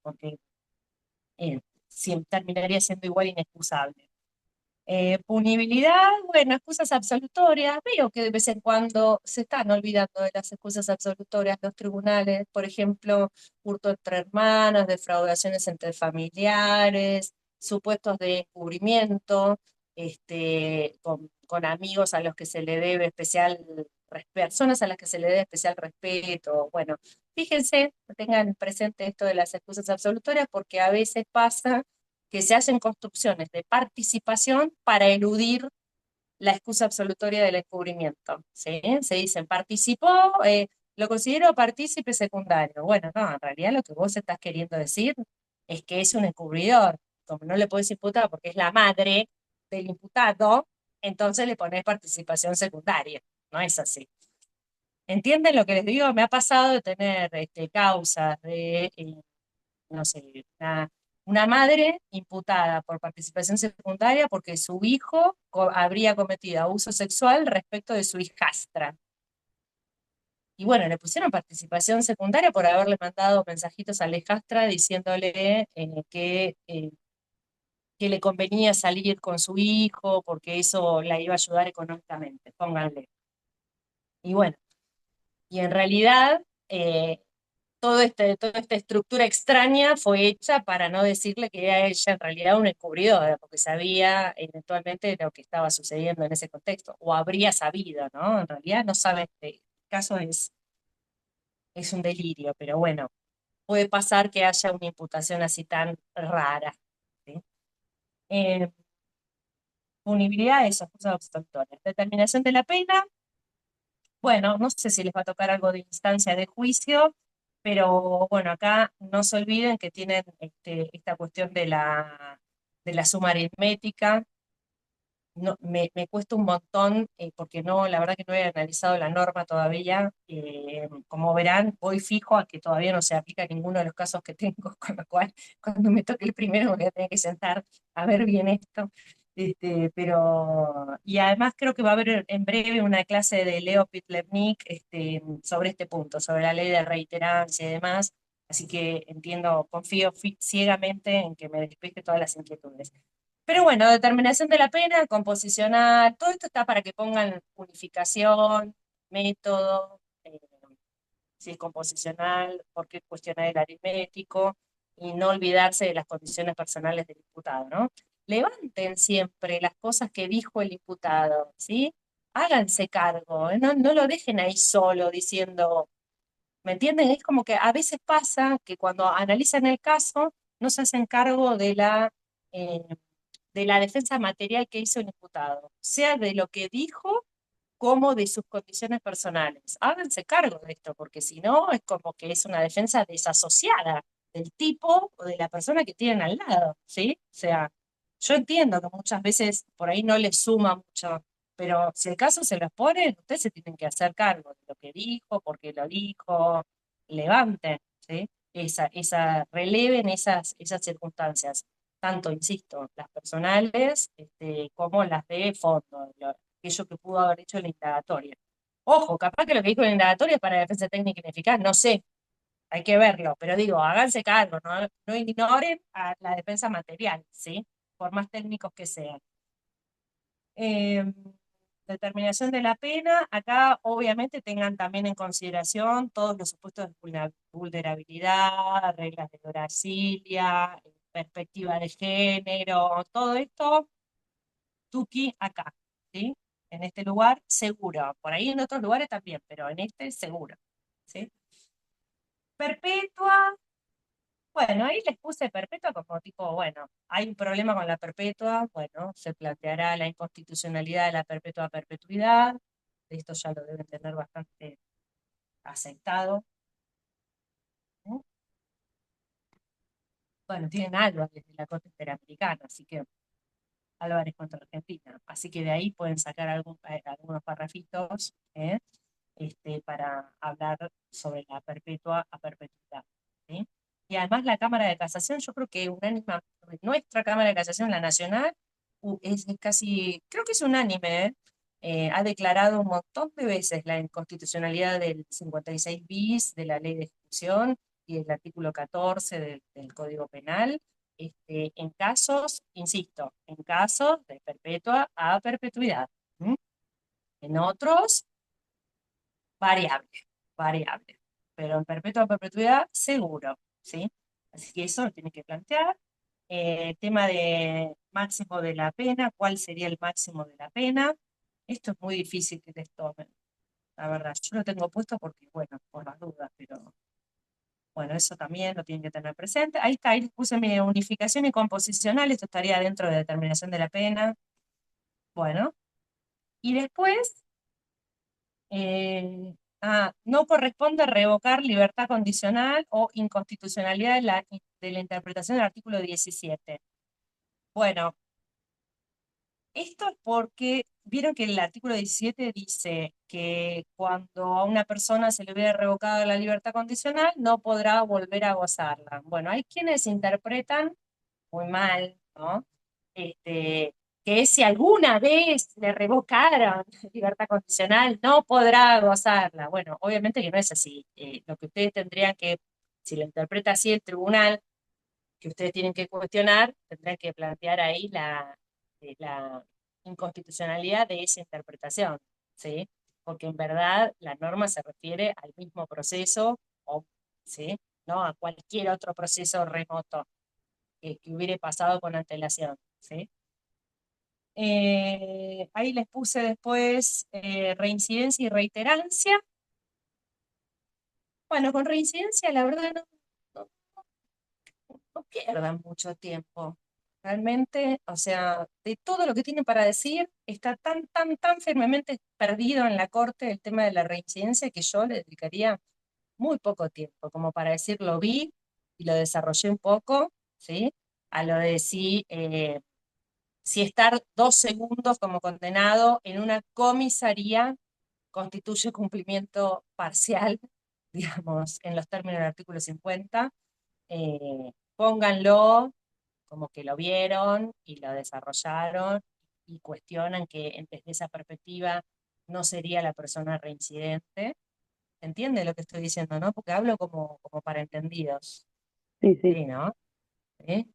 A: porque terminaría siendo igual inexcusable. Punibilidad, bueno, excusas absolutorias. Veo que de vez en cuando se están olvidando de las excusas absolutorias los tribunales, por ejemplo, hurto entre hermanos, defraudaciones entre familiares, supuestos de encubrimiento, con amigos a los que se le debe especial personas a las que se le debe especial respeto. Bueno, fíjense, tengan presente esto de las excusas absolutorias porque a veces pasa que se hacen construcciones de participación para eludir la excusa absolutoria del encubrimiento, ¿sí? Se dicen, participó, lo considero partícipe secundario. Bueno, no, en realidad lo que vos estás queriendo decir es que es un encubridor. Como no le podés imputar porque es la madre del imputado, entonces le ponés participación secundaria. No es así. ¿Entienden lo que les digo? Me ha pasado de tener causas de no sé, una madre imputada por participación secundaria porque su hijo habría cometido abuso sexual respecto de su hijastra. Y bueno, le pusieron participación secundaria por haberle mandado mensajitos a la hijastra diciéndole que le convenía salir con su hijo porque eso la iba a ayudar económicamente, pónganle. Y bueno, y en realidad toda esta estructura extraña fue hecha para no decirle que era ella en realidad una encubridora, porque sabía eventualmente lo que estaba sucediendo en ese contexto, o habría sabido, ¿no? En realidad no sabe, este caso es un delirio, pero bueno, puede pasar que haya una imputación así tan rara, ¿sí? Eh, Punibilidad de esas cosas absolutorias. Determinación de la pena, bueno, no sé si les va a tocar algo de instancia de juicio, pero bueno, acá no se olviden que tienen esta cuestión de la suma aritmética. No, me cuesta un montón porque no, la verdad que no he analizado la norma todavía. Como verán, voy fijo a que todavía no se aplica ninguno de los casos que tengo, con lo cual cuando me toque el primero me voy a tener que sentar a ver bien esto. Y además creo que va a haber en breve una clase de Leo Pitlernik sobre este punto, sobre la ley de reiterancia y demás. Así que entiendo, confío ciegamente en que me despeje todas las inquietudes. Pero bueno, determinación de la pena, composicional, todo esto está para que pongan unificación, método, si es composicional, por qué cuestionar el aritmético. y no olvidarse de las condiciones personales del imputado, ¿no? Levanten siempre las cosas que dijo el imputado, ¿sí? Háganse cargo, ¿eh? No lo dejen ahí solo diciendo, ¿me entienden? Es como que a veces pasa que cuando analizan el caso no se hacen cargo eh, de la defensa material que hizo el imputado, sea de lo que dijo como de sus condiciones personales. Háganse cargo de esto, porque si no es como que es una defensa desasociada del tipo o de la persona que tienen al lado, ¿sí? O sea, yo entiendo que muchas veces por ahí no les suma mucho, pero si el caso se los pone, ustedes se tienen que hacer cargo de lo que dijo, por qué lo dijo, levanten, ¿sí? Releven esas circunstancias, tanto, insisto, las personales como las de fondo, aquello que pudo haber hecho la indagatoria. Ojo, capaz que lo que dijo la indagatoria es para defensa técnica ineficaz, no sé, hay que verlo, pero digo, háganse cargo, no ignoren a la defensa material, ¿sí? Por más técnicos que sean. Eh, Determinación de la pena, acá obviamente tengan también en consideración todos los supuestos de vulnerabilidad, reglas de Brasilia, perspectiva de género, todo esto, tuki acá, ¿sí? En este lugar, seguro. Por ahí en otros lugares también, pero en este, seguro, ¿sí? Perpetua, bueno, ahí les puse perpetua como tipo, bueno, hay un problema con la perpetua, bueno, se planteará la inconstitucionalidad de la perpetua a perpetuidad, esto ya lo deben tener bastante aceptado, ¿no? Bueno, tienen Álvarez de la Corte Interamericana, así que Álvarez contra Argentina, así que de ahí pueden sacar algunos parrafitos, para hablar sobre la perpetua a perpetuidad, ¿sí? Y además la Cámara de Casación, yo creo que unánime, nuestra Cámara de Casación, la nacional, es casi, creo que es unánime, ha declarado un montón de veces la inconstitucionalidad del 56 bis, de la ley de ejecución y del artículo 14 del Código Penal, en casos, insisto, en casos de perpetua a perpetuidad. ¿Mm? En otros, variable, variable. Pero en perpetua a perpetuidad, seguro, ¿sí? Así que eso lo tiene que plantear. Tema de máximo de la pena, ¿cuál sería el máximo de la pena? Esto es muy difícil que les tomen, la verdad. Yo lo tengo puesto porque, bueno, por las dudas, pero bueno, eso también lo tienen que tener presente. Ahí está, ahí les puse mi unificación y composicional, esto estaría dentro de determinación de la pena. Bueno, y después no corresponde revocar libertad condicional o inconstitucionalidad de la interpretación del artículo 17. Bueno, esto es porque vieron que el artículo 17 dice que cuando a una persona se le hubiera revocado la libertad condicional, no podrá volver a gozarla. Bueno, hay quienes interpretan muy mal, ¿no? Que si alguna vez le revocaron libertad condicional, no podrá gozarla. Bueno, obviamente que no es así. Lo que ustedes tendrían que, si lo interpreta así el tribunal, que ustedes tienen que cuestionar, tendrán que plantear ahí la inconstitucionalidad de esa interpretación, ¿sí? Porque en verdad la norma se refiere al mismo proceso, ¿sí? No a cualquier otro proceso remoto que hubiera pasado con antelación, ¿sí? Ahí les puse después reincidencia y reiterancia. Bueno, con reincidencia la verdad no, no pierdan mucho tiempo. Realmente, o sea, de todo lo que tienen para decir, está tan firmemente perdido en la corte el tema de la reincidencia que yo le dedicaría muy poco tiempo, como para decir lo vi y lo desarrollé un poco, ¿sí? A lo de si estar 2 segundos como condenado en una comisaría constituye cumplimiento parcial, digamos, en los términos del artículo 50, pónganlo como que lo vieron y lo desarrollaron y cuestionan que desde esa perspectiva no sería la persona reincidente. ¿Entiende lo que estoy diciendo, no? Porque hablo como para entendidos.
B: Sí, sí.
A: Sí, ¿no? ¿Sí?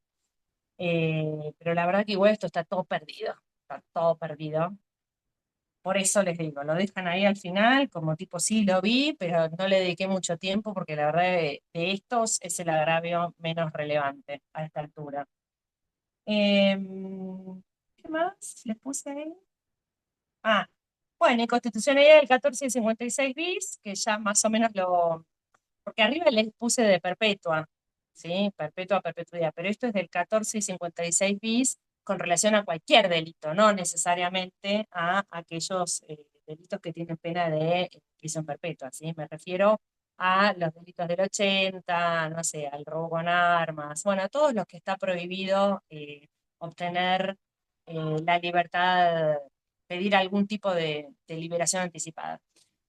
A: Pero la verdad que igual esto está todo perdido. Está todo perdido. Por eso les digo, lo dejan ahí al final, como tipo sí lo vi, pero no le dediqué mucho tiempo porque la verdad de estos es el agravio menos relevante a esta altura. ¿Qué más les puse ahí? Ah, bueno, inconstitucionalidad del 1456 bis, que ya más o menos porque arriba les puse de perpetua, ¿sí? Perpetua a perpetuidad, pero esto es del 1456 bis con relación a cualquier delito, no necesariamente a aquellos delitos que tienen pena de prisión perpetua, ¿sí? Me refiero a los delitos del 80, no sé, al robo con armas, bueno, a todos los que está prohibido obtener la libertad, pedir algún tipo de liberación anticipada.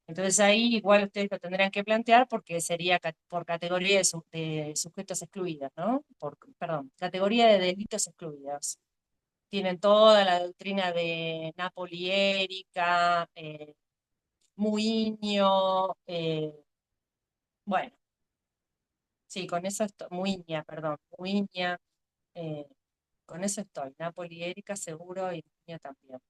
A: Entonces ahí igual ustedes lo tendrían que plantear porque sería por categoría de sujetos excluidos, ¿no? Perdón, categoría de delitos excluidos. Tienen toda la doctrina de Napoli Erika, Muiño, bueno, sí, con eso estoy, Muiña, perdón, Muiña, eh, con eso estoy, Napoli Erika seguro y Muiña también.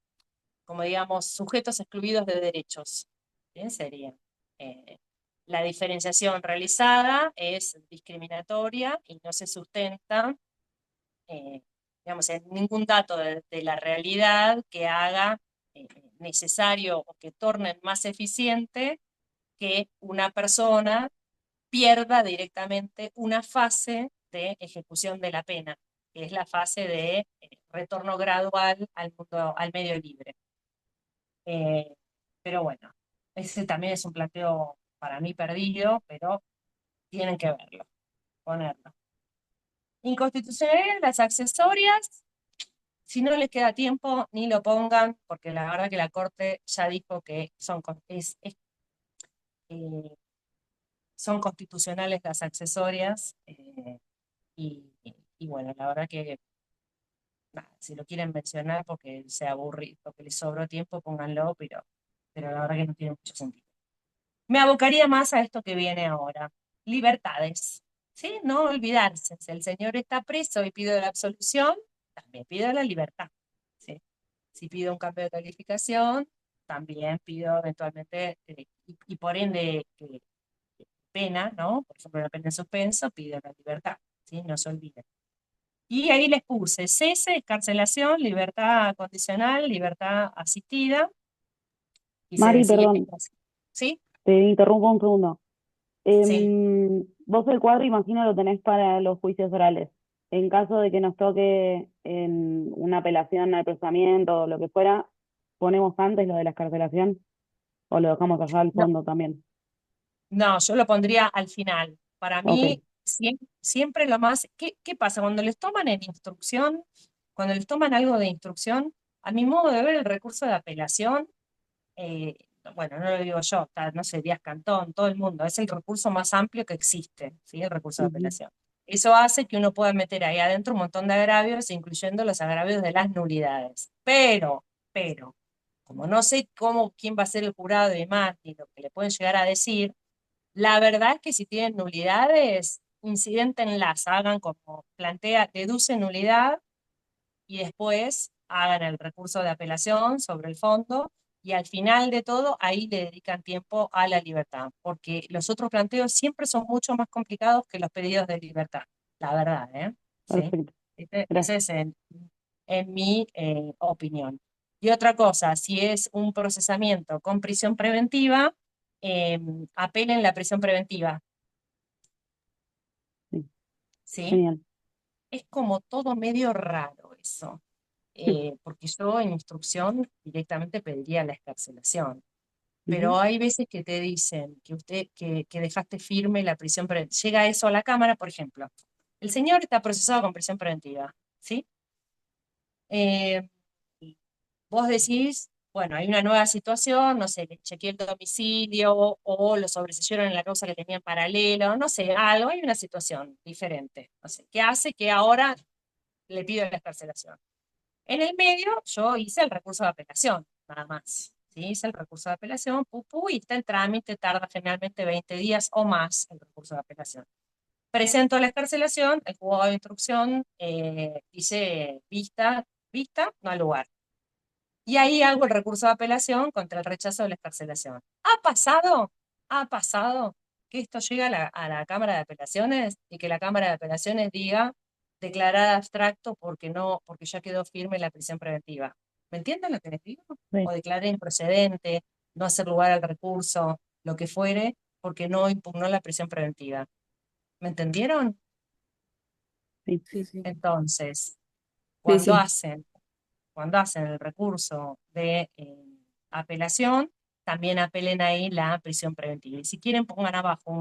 A: Como digamos, sujetos excluidos de derechos. Bien, sería. eh, la diferenciación realizada es discriminatoria y no se sustenta, eh, digamos, en ningún dato de la realidad que haga necesario o que torne más eficiente que una persona pierda directamente una fase de ejecución de la pena, que es la fase de retorno gradual al mundo, al medio libre. Eh, pero bueno, ese también es un planteo para mí perdido, pero tienen que verlo, ponerlo. Inconstitucionalidad de las accesorias, si no les queda tiempo, ni lo pongan, porque la verdad que la Corte ya dijo que eh, son constitucionales las accesorias, y bueno, la verdad que nada, si lo quieren mencionar porque se aburri, porque les sobró tiempo, pónganlo, pero la verdad que no tiene mucho sentido. Me abocaría más a esto que viene ahora. Libertades, ¿sí? No olvidarse, si el señor está preso y pido la absolución, también pido la libertad, ¿sí? Si pido un cambio de calificación, también pido eventualmente, y por ende, pena, ¿no? Por ejemplo, la pena en suspenso, pido la libertad, ¿sí? No se olviden. Y ahí les puse cese, escarcelación, libertad condicional, libertad asistida, y se
B: Mari,
A: decía,
B: perdón,
A: ¿sí?
B: te interrumpo un segundo.
A: Sí.
B: Vos el cuadro, imagino, lo tenés para los juicios orales. En caso de que nos toque en una apelación al procesamiento o lo que fuera, ¿ponemos antes lo de la excarcelación o lo dejamos allá al
A: No,
B: fondo también?
A: no, yo lo pondría al final. Para
B: Ok,
A: mí, siempre lo más. ¿Qué pasa? Cuando les toman en instrucción, cuando les toman algo de instrucción, a mi modo de ver el recurso de apelación, eh, bueno, no lo digo yo, no sé, Díaz Cantón, todo el mundo, es el recurso más amplio que existe, ¿sí? El recurso de
B: ujú,
A: apelación. Eso hace que uno pueda meter ahí adentro un montón de agravios, incluyendo los agravios de las nulidades. Pero, como no sé quién va a ser el jurado y demás, ni lo que le pueden llegar a decir, la verdad es que si tienen nulidades, incidentenlas, hagan como plantea, deducen nulidad y después hagan el recurso de apelación sobre el fondo y al final de todo ahí le dedican tiempo a la libertad, porque los otros planteos siempre son mucho más complicados que los pedidos de libertad, la verdad, ¿eh? ¿Sí?
B: perfecto.
A: Ese
B: Gracias.
A: es en mi opinión. Y otra cosa, si es un procesamiento con prisión preventiva, eh, apelen la prisión preventiva,
B: Sí,
A: ¿sí?
B: genial.
A: Es como todo medio raro eso, porque yo en instrucción directamente pediría la excarcelación, pero
B: Ujú,
A: hay veces que te dicen que dejaste firme la prisión preventiva. Llega eso a la Cámara, por ejemplo. El señor está procesado con prisión preventiva, ¿sí? Eh, Vos decís, bueno, hay una nueva situación, no sé, le chequeé el domicilio o lo sobreseyeron en la causa que tenía en paralelo, no sé, algo, hay una situación diferente, no sé, ¿qué hace que ahora le pido la excarcelación? En el medio, yo hice el recurso de apelación, nada más. ¿Sí? Hice el recurso de apelación, y está en trámite, tarda generalmente 20 días o más el recurso de apelación. Presento la excarcelación, el juzgado de instrucción dice vista, no al lugar. Y ahí hago el recurso de apelación contra el rechazo de la excarcelación. ¿Ha pasado que esto llega a la Cámara de Apelaciones y que la Cámara de Apelaciones diga declarar abstracto porque no, porque ya quedó firme la prisión preventiva? ¿Me entienden lo que les digo?
B: Sí,
A: O declarar improcedente, no hacer lugar al recurso, lo que fuere, porque no impugnó la prisión preventiva. ¿Me entendieron?
B: sí,
C: Sí, sí.
A: Entonces,
C: Sí,
A: cuando
C: sí.
A: hacen cuando hacen el recurso de apelación, también apelen ahí la prisión preventiva. Y si quieren, pongan abajo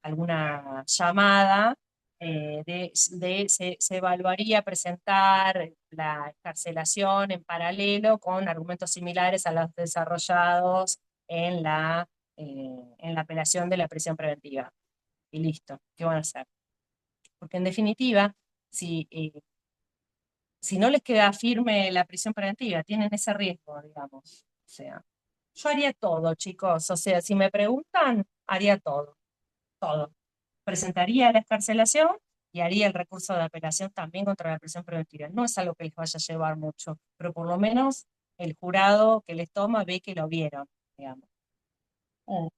A: alguna llamada se evaluaría presentar la excarcelación en paralelo con argumentos similares a los desarrollados en la apelación de la prisión preventiva. Y listo, ¿qué van a hacer? Porque en definitiva, si no les queda firme la prisión preventiva, tienen ese riesgo, digamos. O sea, yo haría todo, chicos. O sea, si me preguntan, haría todo, todo. Presentaría la excarcelación y haría el recurso de apelación también contra la prisión preventiva. No es algo que les vaya a llevar mucho, pero por lo menos el jurado que les toma ve que lo vieron, digamos. Mm.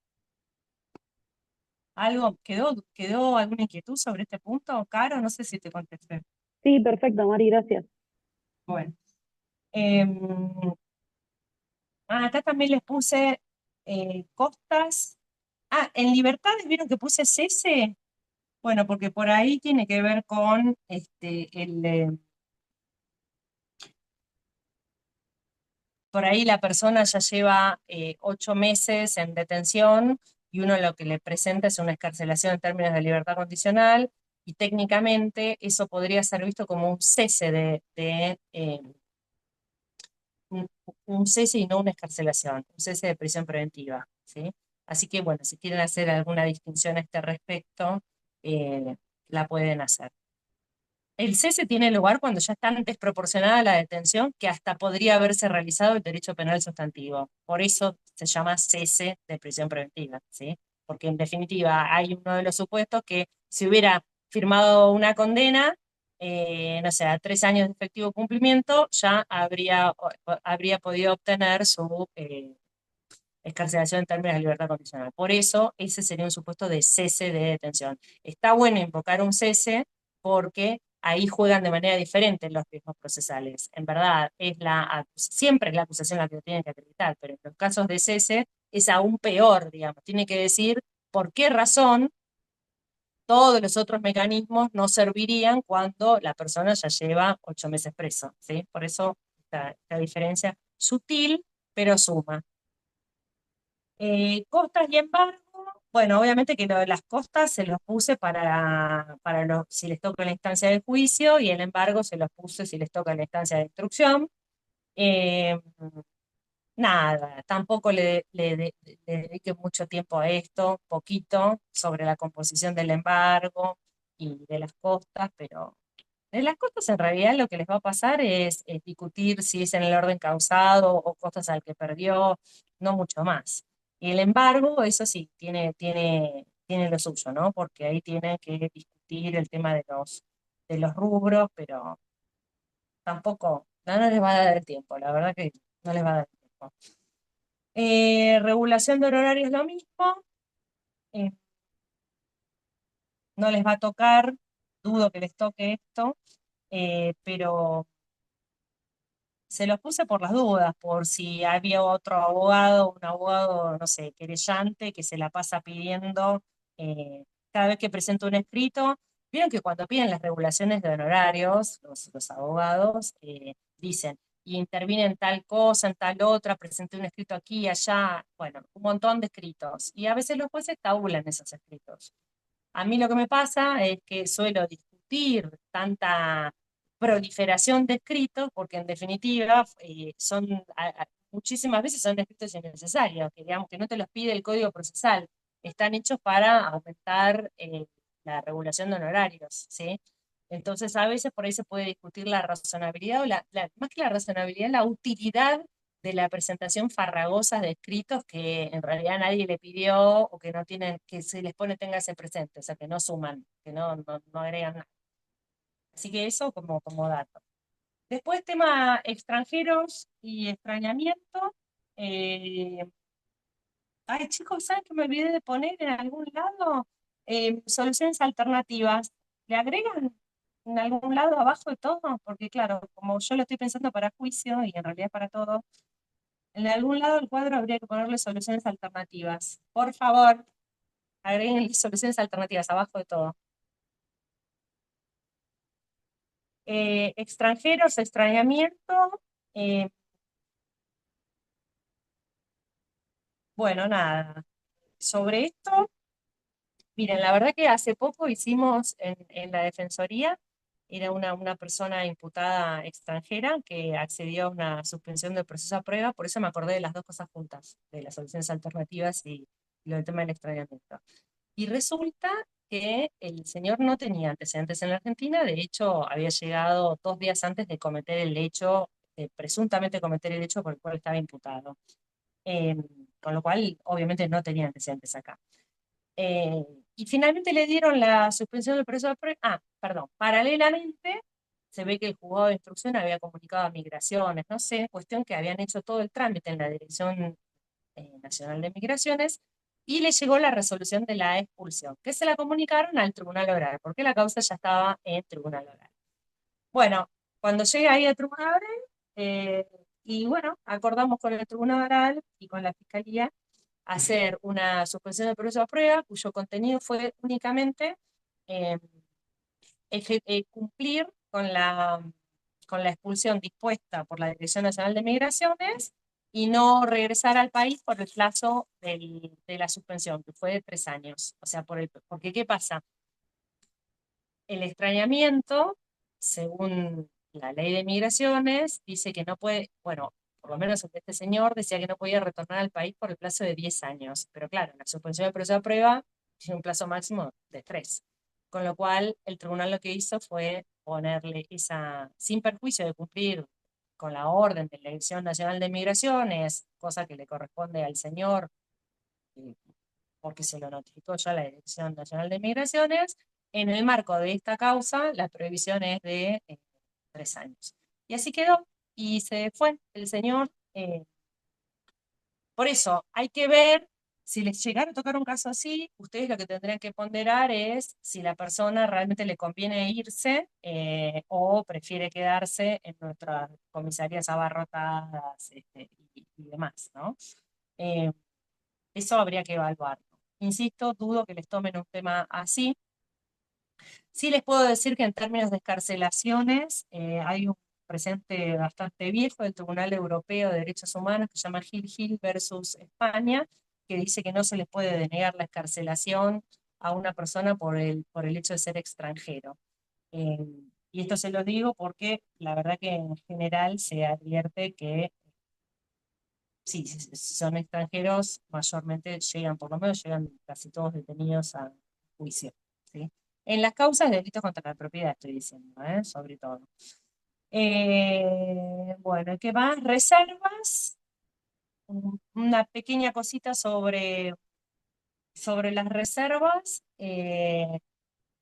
A: ¿Quedó alguna inquietud sobre este punto, Caro? No sé si te contesté.
B: sí, perfecto, Mari, gracias.
A: Bueno. em, acá también les puse costas. En libertades vieron que puse cese. Bueno, porque por ahí tiene que ver con por ahí la persona ya lleva 8 meses en detención y uno lo que le presenta es una excarcelación en términos de libertad condicional y técnicamente eso podría ser visto como un cese un, un cese y no una excarcelación, un cese de prisión preventiva, ¿sí? Así que, bueno, si quieren hacer alguna distinción a este respecto, eh, la pueden hacer. El cese tiene lugar cuando ya es tan desproporcionada la detención que hasta podría haberse realizado el derecho penal sustantivo. Por eso se llama cese de prisión preventiva, ¿sí? Porque en definitiva hay uno de los supuestos que si hubiera firmado una condena, no sé, a 3 años de efectivo cumplimiento, ya habría podido obtener su excarcelación en términos de libertad condicional. Por eso, ese sería un supuesto de cese de detención. Está bueno invocar un cese porque ahí juegan de manera diferente los riesgos procesales. En verdad, siempre es la acusación la que lo tiene que acreditar, pero en los casos de cese es aún peor, digamos. Tiene que decir por qué razón todos los otros mecanismos no servirían cuando la persona ya lleva 8 meses preso, ¿sí? Por eso esta diferencia sutil, pero suma. Costas y embargo, bueno, obviamente que lo de las costas se los puse si les toca la instancia de juicio y el embargo se los puse si les toca la instancia de instrucción. Eh, Nada, tampoco le dedique mucho tiempo a esto, poquito, sobre la composición del embargo y de las costas, pero de las costas en realidad lo que les va a pasar es discutir si es en el orden causado o costas al que perdió, no mucho más. Y el embargo, eso sí, tiene lo suyo, ¿no? Porque ahí tiene que discutir el tema de los rubros, pero tampoco, no les va a dar el tiempo, la verdad que no les va a dar el tiempo. Regulación de horarios lo mismo, eh, no les va a tocar, dudo que les toque esto, pero se los puse por las dudas, por si había otro abogado, un abogado, no sé, querellante, que se la pasa pidiendo cada vez que presenta un escrito. Vieron que cuando piden las regulaciones de honorarios, los abogados dicen, y interviene en tal cosa, en tal otra, presenté un escrito aquí y allá, bueno, un montón de escritos. Y a veces los jueces tabulan esos escritos. A mí lo que me pasa es que suelo discutir tanta proliferación de escritos, porque en definitiva muchísimas veces son escritos innecesarios, que digamos que no te los pide el Código Procesal, están hechos para aumentar la regulación de honorarios, ¿sí? Entonces a veces por ahí se puede discutir la razonabilidad, o más que la razonabilidad, la utilidad de la presentación farragosa de escritos que en realidad nadie le pidió o que no tienen, que se les pone téngase presente, o sea, que no suman, que no agregan nada. Así que eso como dato. Después, tema extranjeros y extrañamiento. Eh, Ay, chicos, ¿saben que me olvidé de poner en algún lado? Soluciones alternativas. ¿Le agregan en algún lado abajo de todo? Porque claro, como yo lo estoy pensando para juicio y en realidad para todo, en algún lado del cuadro habría que ponerle soluciones alternativas. Por favor, agreguen soluciones alternativas abajo de todo. Extranjeros, extrañamiento. eh, bueno, nada. Sobre esto, miren, la verdad que hace poco hicimos en la Defensoría, era una persona imputada extranjera que accedió a una suspensión del proceso a prueba, por eso me acordé de las dos cosas juntas, de las soluciones alternativas y lo del tema del extrañamiento. Y resulta que el señor no tenía antecedentes en la Argentina, de hecho había llegado 2 días antes de cometer el hecho, de presuntamente cometer el hecho por el cual estaba imputado. Eh, con lo cual, obviamente, no tenía antecedentes acá. Eh, y finalmente le dieron la suspensión del proceso de prueba. Ah, perdón. Paralelamente, se ve que el juzgado de instrucción había comunicado a Migraciones, no sé, cuestión que habían hecho todo el trámite en la Dirección Nacional de Migraciones, y le llegó la resolución de la expulsión, que se la comunicaron al Tribunal Oral, porque la causa ya estaba en Tribunal Oral. Bueno, cuando llegue ahí al Tribunal Oral, eh, y bueno, acordamos con el Tribunal Oral y con la Fiscalía hacer una suspensión del proceso de prueba, cuyo contenido fue únicamente eh, cumplir con la expulsión dispuesta por la Dirección Nacional de Migraciones y no regresar al país por el plazo de la suspensión, que fue de 3 años. O sea, porque ¿qué pasa? El extrañamiento, según la ley de migraciones, dice que no puede, bueno, por lo menos este señor decía que no podía retornar al país por el plazo de 10 años. Pero claro, la suspensión del proceso de prueba tiene un plazo máximo de 3. Con lo cual, el tribunal lo que hizo fue ponerle esa, sin perjuicio de cumplir con la orden de la Dirección Nacional de Migraciones, cosa que le corresponde al señor, eh, porque se lo notificó ya la Dirección Nacional de Migraciones. En el marco de esta causa, la prohibición es de 3 años. Y así quedó, y se fue el señor. Por eso, hay que ver, si les llegara a tocar un caso así, ustedes lo que tendrían que ponderar es si la persona realmente le conviene irse o prefiere quedarse en nuestras comisarías abarrotadas y demás, ¿no? Eh, Eso habría que evaluarlo. Insisto, dudo que les tomen un tema así. Sí les puedo decir que en términos de escarcelaciones hay un presente bastante viejo del Tribunal Europeo de Derechos Humanos que se llama Gil versus España, que dice que no se les puede denegar la escarcelación a una persona por el hecho de ser extranjero. Eh, y esto se lo digo porque la verdad que en general se advierte que sí, si son extranjeros, mayormente llegan, por lo menos llegan casi todos detenidos a juicio, ¿sí? En las causas de delitos contra la propiedad estoy diciendo, sobre todo. Bueno, ¿qué más? Reservas. Una pequeña cosita sobre las reservas.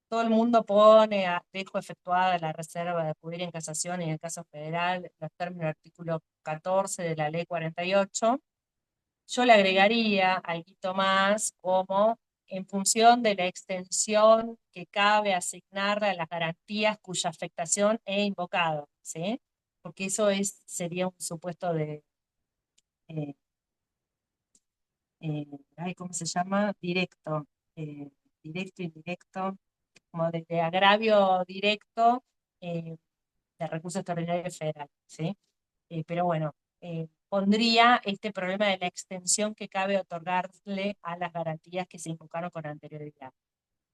A: Todo el mundo pone dejo efectuada la reserva de acudir en casación y en el caso federal, los términos del artículo 14 de la ley 48. Yo le agregaría algo más como en función de la extensión que cabe asignarle a las garantías cuya afectación he invocado, ¿sí? Porque eso sería un supuesto de, eh, ay, ¿cómo se llama? Directo, eh, directo, indirecto, como de agravio directo de recurso extraordinario federal, ¿sí? Pero bueno, pondría este problema de la extensión que cabe otorgarle a las garantías que se invocaron con anterioridad.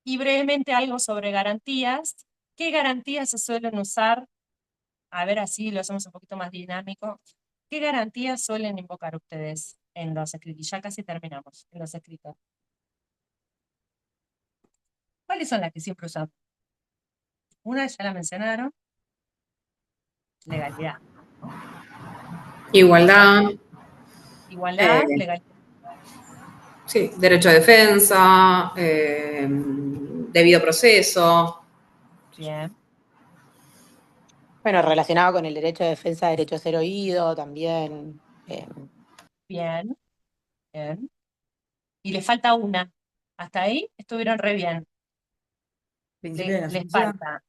A: Y brevemente algo sobre garantías. ¿Qué garantías se suelen usar? A ver, así lo hacemos un poquito más dinámico. ¿Qué garantías suelen invocar ustedes en los escritos? Ya casi terminamos en los escritos. ¿Cuáles son las que siempre usan? Una ya la mencionaron, legalidad.
C: Igualdad,
A: Igualdad,
C: eh,
A: legalidad.
C: sí, derecho a defensa, debido proceso.
A: Bien.
D: Bueno, relacionado con el derecho de defensa, derecho a ser oído también.
A: Bien, bien. Y le falta una. Hasta ahí estuvieron re bien.
E: Principio de
A: Les
E: inocencia.
A: falta,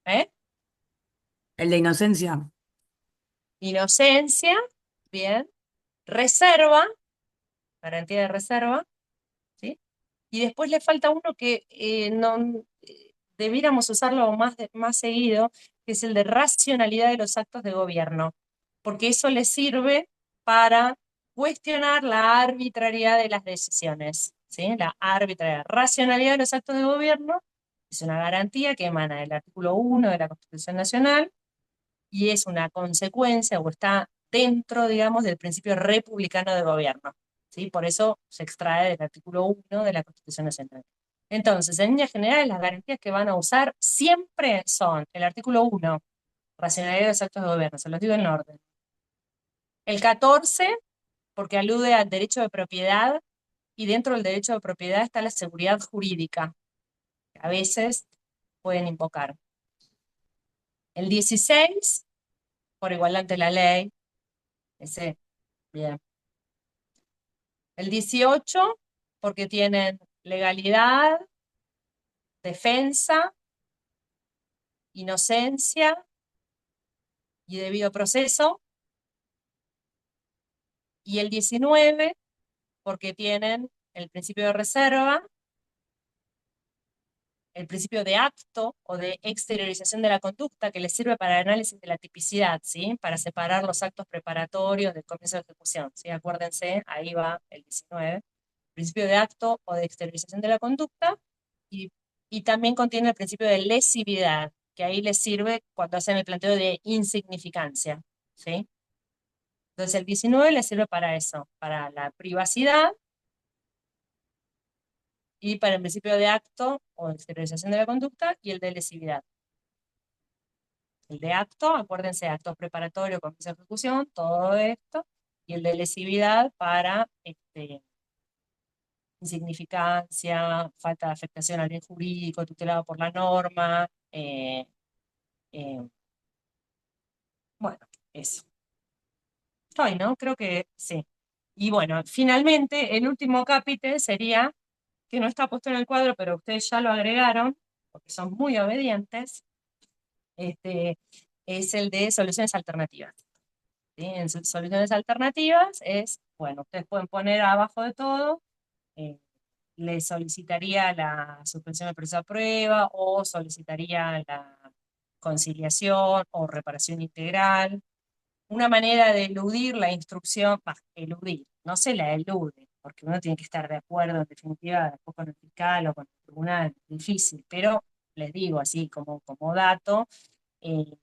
A: ¿eh?
E: El de inocencia.
A: Inocencia, bien. Reserva, garantía de reserva, ¿sí? Y después le falta uno que no debiéramos usarlo más seguido, que es el de racionalidad de los actos de gobierno, porque eso le sirve para cuestionar la arbitrariedad de las decisiones, ¿sí? La arbitrariedad. Racionalidad de los actos de gobierno es una garantía que emana del artículo 1 de la Constitución Nacional y es una consecuencia o está dentro, digamos, del principio republicano de gobierno, ¿sí? Por eso se extrae del artículo 1 de la Constitución Nacional. Entonces, en líneas generales, las garantías que van a usar siempre son el artículo 1, racionalidad de los actos de gobierno, se los digo en orden. El 14, porque alude al derecho de propiedad, y dentro del derecho de propiedad está la seguridad jurídica, que a veces pueden invocar. El 16, por igualdad ante la ley, ese, bien. El 18, porque tienen legalidad, defensa, inocencia y debido proceso. Y el 19, porque tienen el principio de reserva, el principio de acto o de exteriorización de la conducta que les sirve para el análisis de la tipicidad, ¿sí? Para separar los actos preparatorios del comienzo de ejecución, ¿sí? Acuérdense, ahí va el 19. Principio de acto o de exteriorización de la conducta y, y también contiene el principio de lesividad, que ahí les sirve cuando hacen el planteo de insignificancia, ¿sí? Entonces el 19 les sirve para eso, para la privacidad y para el principio de acto o de exteriorización de la conducta y el de lesividad. El de acto, acuérdense, actos preparatorios, comienzo de ejecución, todo esto, y el de lesividad para insignificancia, falta de afectación al bien jurídico, tutelado por la norma, eh, bueno, eso. Estoy, ¿no? Creo que sí. Y bueno, finalmente, el último capítulo sería, que no está puesto en el cuadro, pero ustedes ya lo agregaron, porque son muy obedientes, es el de soluciones alternativas. ¿Sí? En soluciones alternativas es, bueno, ustedes pueden poner abajo de todo, le solicitaría la suspensión del proceso a prueba o solicitaría la conciliación o reparación integral. Una manera de eludir la instrucción, eludir, no se la elude, porque uno tiene que estar de acuerdo en definitiva después con el fiscal o con el tribunal, difícil, pero les digo así como dato, eh,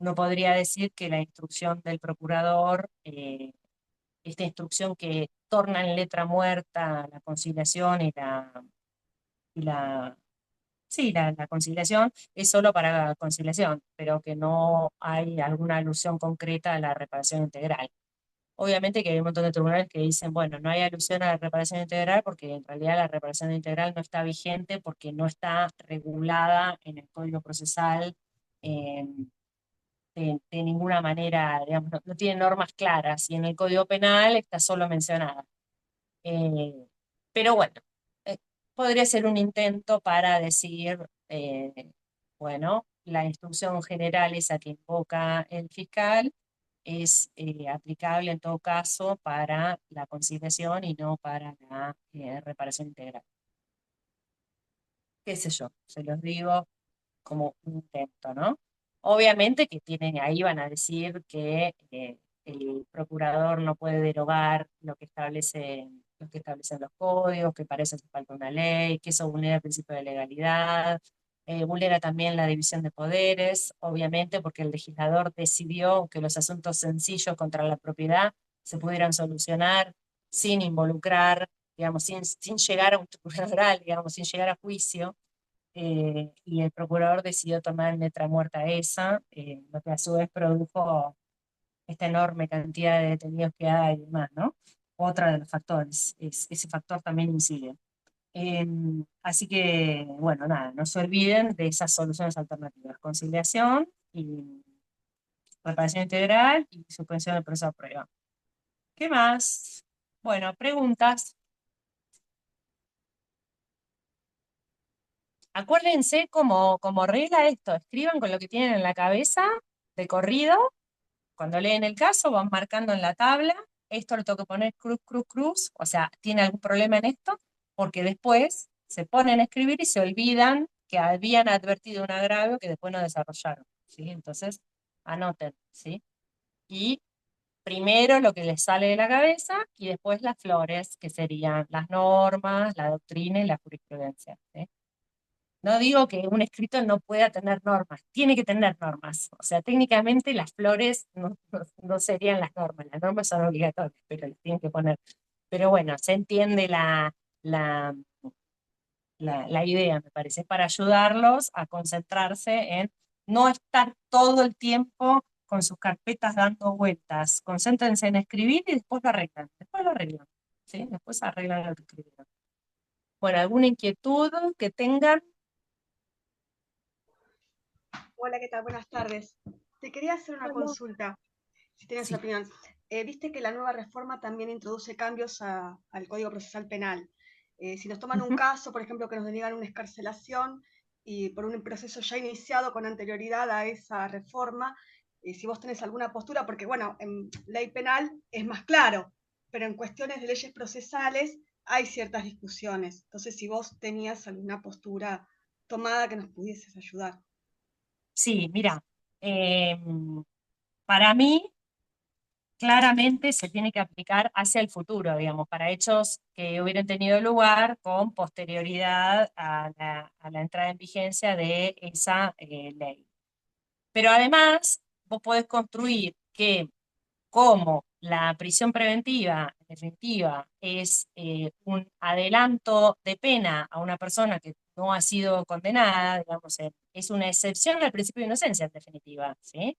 A: uno podría decir que la instrucción del procurador, esta instrucción que torna en letra muerta la conciliación y la sí, la conciliación es solo para conciliación, pero que no hay alguna alusión concreta a la reparación integral. Obviamente que hay un montón de tribunales que dicen, bueno, no hay alusión a la reparación integral porque en realidad la reparación integral no está vigente porque no está regulada en el Código Procesal eh, de ninguna manera, digamos, no tiene normas claras y en el Código Penal está solo mencionada. Eh, pero bueno, eh, podría ser un intento para decir, bueno, la instrucción general esa que invoca el fiscal es aplicable en todo caso para la conciliación y no para la reparación integral. Qué sé yo, se los digo como un intento, ¿no? Obviamente que tienen, ahí van a decir que el procurador no puede derogar lo que establecen los códigos, que para eso hace falta una ley, que eso vulnera el principio de legalidad, vulnera también la división de poderes, obviamente porque el legislador decidió que los asuntos sencillos contra la propiedad se pudieran solucionar sin involucrar, digamos, sin llegar a un tribunal oral, digamos, sin llegar a juicio, y el procurador decidió tomar en letra muerta esa, lo que a su vez produjo esta enorme cantidad de detenidos que hay y demás, ¿no? Otra de los factores, ese factor también incide. Así que, bueno, nada, no se olviden de esas soluciones alternativas. Conciliación, y reparación integral y suspensión del proceso de prueba. ¿Qué más? Bueno, preguntas. Acuérdense como regla esto, escriban con lo que tienen en la cabeza de corrido. Cuando leen el caso van marcando en la tabla, esto lo tengo que poner cruz, cruz, cruz, o sea, tiene algún problema en esto, porque después se ponen a escribir y se olvidan que habían advertido un agravio que después no desarrollaron, ¿sí? Entonces, anoten, ¿sí? Y primero lo que les sale de la cabeza y después las flores, que serían las normas, la doctrina y la jurisprudencia, ¿sí? No digo que un escrito no pueda tener normas, tiene que tener normas. O sea, técnicamente las flores no serían las normas son obligatorias, pero las tienen que poner. Pero bueno, se entiende la, la idea, me parece, para ayudarlos a concentrarse en no estar todo el tiempo con sus carpetas dando vueltas. Concéntrense en escribir y después lo arreglan, ¿sí? Después arreglan lo que escribieron. Bueno, ¿alguna inquietud que tengan?
F: Hola, ¿qué tal? Buenas tardes. Te quería hacer una
A: Bueno,
F: consulta, si tienes
A: sí.
F: opinión. Viste que la nueva reforma también introduce cambios al Código Procesal Penal. Si nos toman un
A: Ujú.
F: caso, por ejemplo, que nos deniegan una excarcelación y por un proceso ya iniciado con anterioridad a esa reforma, si vos tenés alguna postura, porque bueno, en ley penal es más claro, pero en cuestiones de leyes procesales hay ciertas discusiones. Entonces, si vos tenías alguna postura tomada que nos pudieses ayudar.
A: Sí, mira, para mí claramente se tiene que aplicar hacia el futuro, digamos, para hechos que hubieran tenido lugar con posterioridad a la entrada en vigencia de esa ley. Pero además, vos podés construir que como la prisión preventiva, en definitiva, es un adelanto de pena a una persona que no ha sido condenada, digamos, es una excepción al principio de inocencia, en definitiva, ¿sí?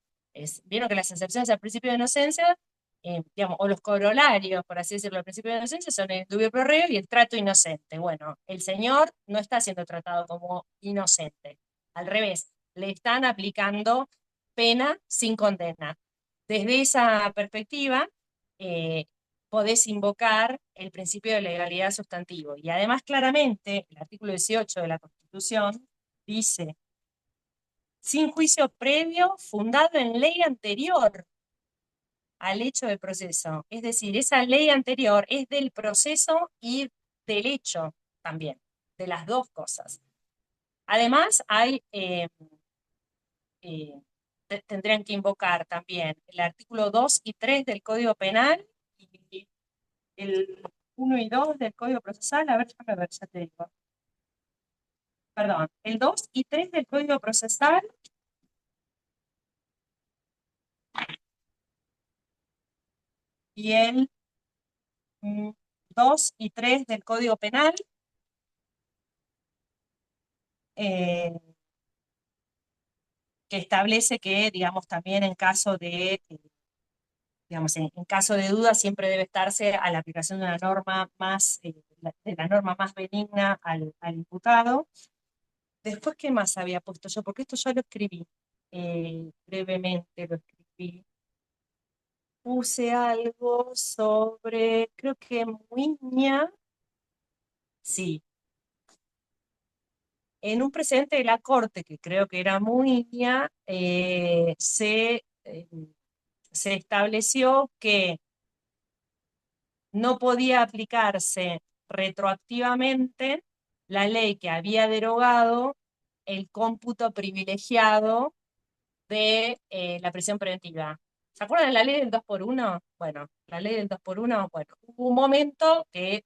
A: Vieron que las excepciones al principio de inocencia, digamos, o los corolarios, por así decirlo, al principio de inocencia son el dubio pro reo y el trato inocente. Bueno, el señor no está siendo tratado como inocente, al revés, le están aplicando pena sin condena. Desde esa perspectiva, eh, podés invocar el principio de legalidad sustantivo. Y además, claramente, el artículo 18 de la Constitución dice, sin juicio previo fundado en ley anterior al hecho del proceso. Es decir, esa ley anterior es del proceso y del hecho también, de las dos cosas. Además, hay eh, tendrían que invocar también el artículo 2 y 3 del Código Penal y el 1 y 2 del Código Procesal. A ver, déjame ver, ya te digo. Perdón, el 2 y 3 del Código Procesal y el 2 y 3 del Código Penal, eh, que establece que, digamos, también en caso de, digamos, en caso de duda siempre debe estarse a la aplicación de una norma más, de la norma más benigna al imputado. Después, ¿qué más había puesto yo? Porque esto yo lo escribí, brevemente lo escribí. Puse algo sobre, creo que Muiña, sí, en un precedente de la Corte, que creo que era Muiña, se estableció que no podía aplicarse retroactivamente la ley que había derogado el cómputo privilegiado de la prisión preventiva. ¿Se acuerdan de la ley del 2 por 1? Bueno, la ley del 2 por 1, bueno, hubo un momento que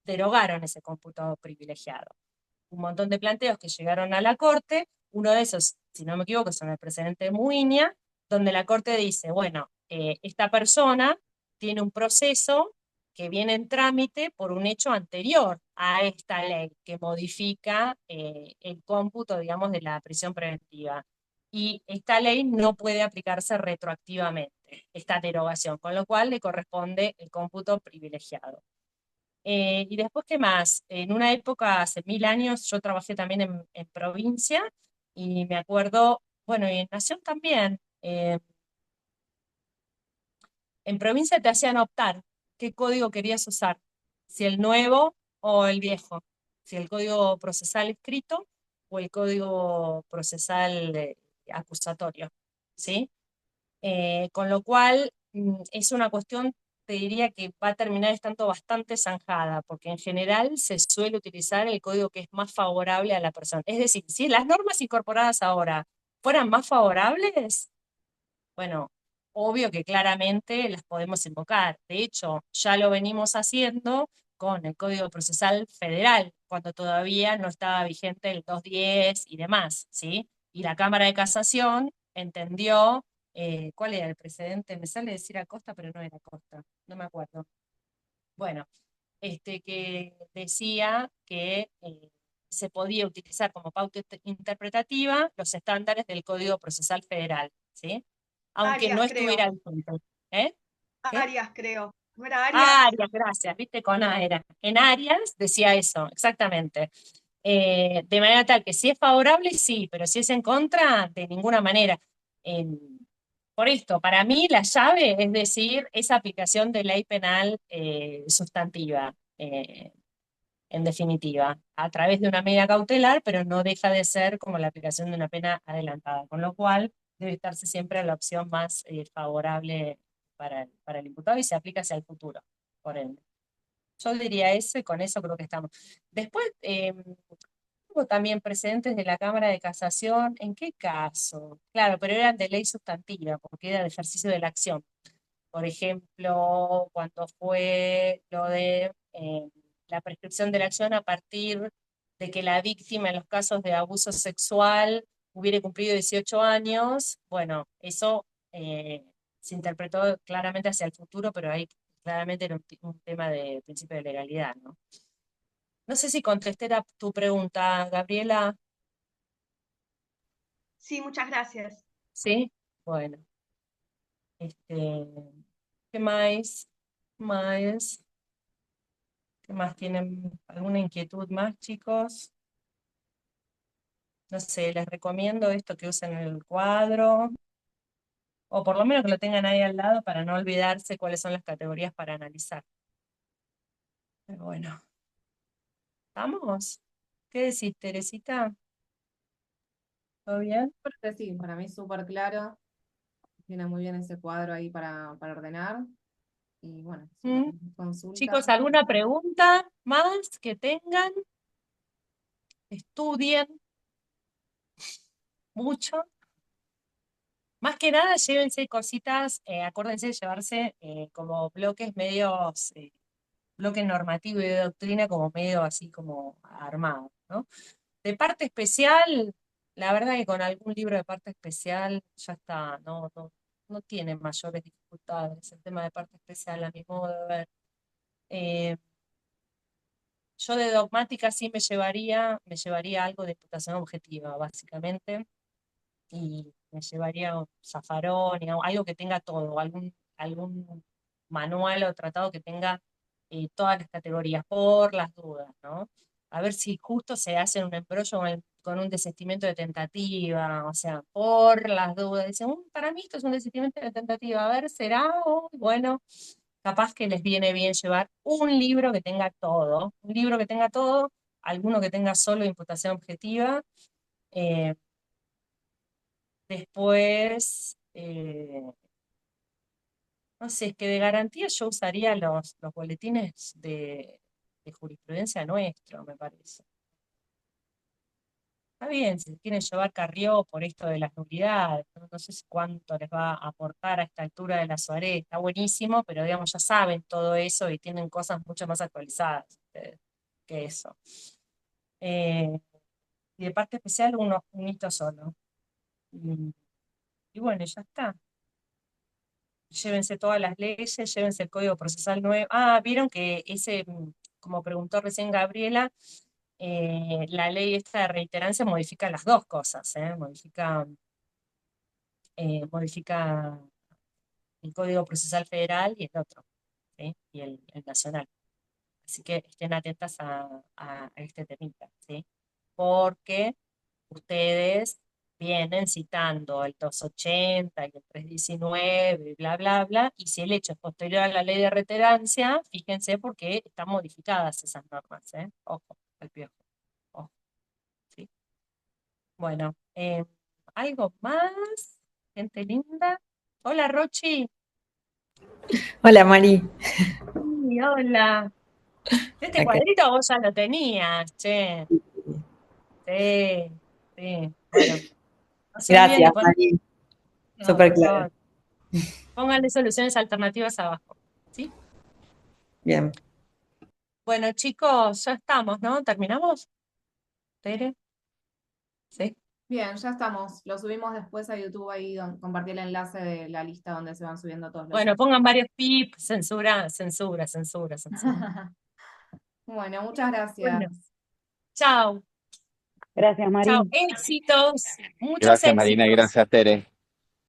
A: derogaron ese cómputo privilegiado. Un montón de planteos que llegaron a la Corte, uno de esos, si no me equivoco, son el precedente de Muiña, donde la Corte dice, bueno, esta persona tiene un proceso que viene en trámite por un hecho anterior a esta ley que modifica el cómputo, digamos, de la prisión preventiva. Y esta ley no puede aplicarse retroactivamente, esta derogación, con lo cual le corresponde el cómputo privilegiado. Y después, ¿qué más? En una época, hace 1000 años, yo trabajé también en provincia y me acuerdo, Bueno, y en Nación también. En provincia te hacían optar qué código querías usar, si el nuevo o el viejo, si el código procesal escrito o el código procesal acusatorio, ¿sí? Con lo cual es una cuestión, te diría que va a terminar estando bastante zanjada, porque en general se suele utilizar el código que es más favorable a la persona. Es decir, si las normas incorporadas ahora fueran más favorables, bueno, obvio que claramente las podemos invocar. De hecho, ya lo venimos haciendo con el Código Procesal Federal, cuando todavía no estaba vigente el 210 y demás, ¿sí? Y la Cámara de Casación entendió, ¿cuál era el precedente? Me sale decir Acosta, pero no era Acosta, no me acuerdo. Bueno, que decía que se podía utilizar como pauta interpretativa los estándares del Código Procesal Federal, ¿sí? Aunque no
F: Arias,
A: estuviera
F: creo.
A: vigente. ¿Eh? ¿Qué?
F: Arias, creo. ¿No era Arias?
A: Arias, gracias, viste, con A era. En Arias decía eso, exactamente. De manera tal que si es favorable, sí, pero si es en contra, de ninguna manera. Por esto, para mí la llave es decir, esa aplicación de ley penal sustantiva, en definitiva, a través de una medida cautelar, pero no deja de ser como la aplicación de una pena adelantada, con lo cual debe estarse siempre la opción más favorable para el imputado y se aplica hacia el futuro, por ende. Yo diría eso y con eso creo que estamos. Después, hubo también precedentes de la Cámara de Casación. ¿En qué caso? Claro, pero eran de ley sustantiva, porque era de ejercicio de la acción. Por ejemplo, cuando fue lo de la prescripción de la acción a partir de que la víctima en los casos de abuso sexual hubiera cumplido 18 años, bueno, eso se interpretó claramente hacia el futuro, pero ahí claramente era un tema de principio de legalidad, ¿no? No sé si contesté tu pregunta, Gabriela.
F: Sí, muchas gracias.
A: ¿Sí? Bueno, este, ¿qué más? ¿Más? ¿Qué más tienen? ¿Alguna inquietud más, chicos? No sé, les recomiendo esto que usen el cuadro, o por lo menos que lo tengan ahí al lado para no olvidarse cuáles son las categorías para analizar. Pero bueno, ¿estamos? ¿Qué decís, Teresita? ¿Todo bien?
G: Creo que sí, para mí es súper claro. Tiene muy bien ese cuadro ahí para ordenar. Y bueno, si no
A: ¿Mm?
G: tenés consulta.
A: Chicos, ¿alguna pregunta más que tengan? Estudien mucho. Más que nada, llévense cositas, acuérdense de llevarse como bloques medios, bloque normativo y de doctrina como medio así como armado, ¿no? De parte especial, la verdad que con algún libro de parte especial ya está, no tiene mayores dificultades el tema de parte especial, a mi modo de ver. Eh, yo de dogmática sí me llevaría algo de imputación objetiva, básicamente, y me llevaría un Zaffaroni, algo que tenga todo, algún manual o tratado que tenga todas las categorías, por las dudas, ¿no? A ver si justo se hace un embrollo con un desistimiento de tentativa, o sea, por las dudas. Dicen, para mí esto es un desistimiento de tentativa, a ver, ¿será? Bueno, capaz que les viene bien llevar un libro que tenga todo, un libro que tenga todo, alguno que tenga solo imputación objetiva. eh, Después, no sé, es que de garantía yo usaría los boletines de jurisprudencia nuestro, me parece. Está bien, si quieren llevar Carrió por esto de las nulidades, no sé si cuánto les va a aportar a esta altura de la Soaré, está buenísimo, pero digamos, ya saben todo eso y tienen cosas mucho más actualizadas que eso. Eh, y de parte especial, un hito solo. Y, y bueno, ya está. Llévense todas las leyes, llévense el Código Procesal nuevo. Ah, vieron que como preguntó recién Gabriela, la ley esta de reiterancia modifica las dos cosas, modifica el Código Procesal Federal y el otro, ¿sí? Y el nacional. Así que estén atentas a este temita, ¿sí? Porque ustedes vienen citando el 280 y el 319, bla, bla, bla, y si el hecho es posterior a la ley de reiterancia, fíjense porque están modificadas esas normas, ¿eh? Ojo, al piojo, ojo, ¿sí? Bueno, ¿algo más? Gente linda. Hola, Rochi.
H: Hola Mari.
A: Sí, hola. Este
H: Acá.
A: cuadrito vos ya lo tenías, che. Sí, sí. Bueno, no se olviden de
H: Gracias,
A: poner,
H: Mari.
A: no,
H: Súper
A: por
H: claro.
A: favor, pónganle soluciones alternativas abajo, ¿sí?
H: Bien.
A: Bueno, chicos, ya estamos, ¿no? ¿Terminamos? ¿Tere? ¿Sí?
G: Bien, ya estamos. Lo subimos después a YouTube ahí, compartí el enlace de la lista donde se van subiendo todos los
A: Bueno,
G: links.
A: pongan varios pips, censura, censura, censura, censura.
G: Bueno, muchas gracias.
A: Bueno, chao,
B: Gracias,
A: chao.
B: Mari.
A: Éxitos, muchos
I: Gracias, Marina, y
A: éxitos.
I: gracias, Tere.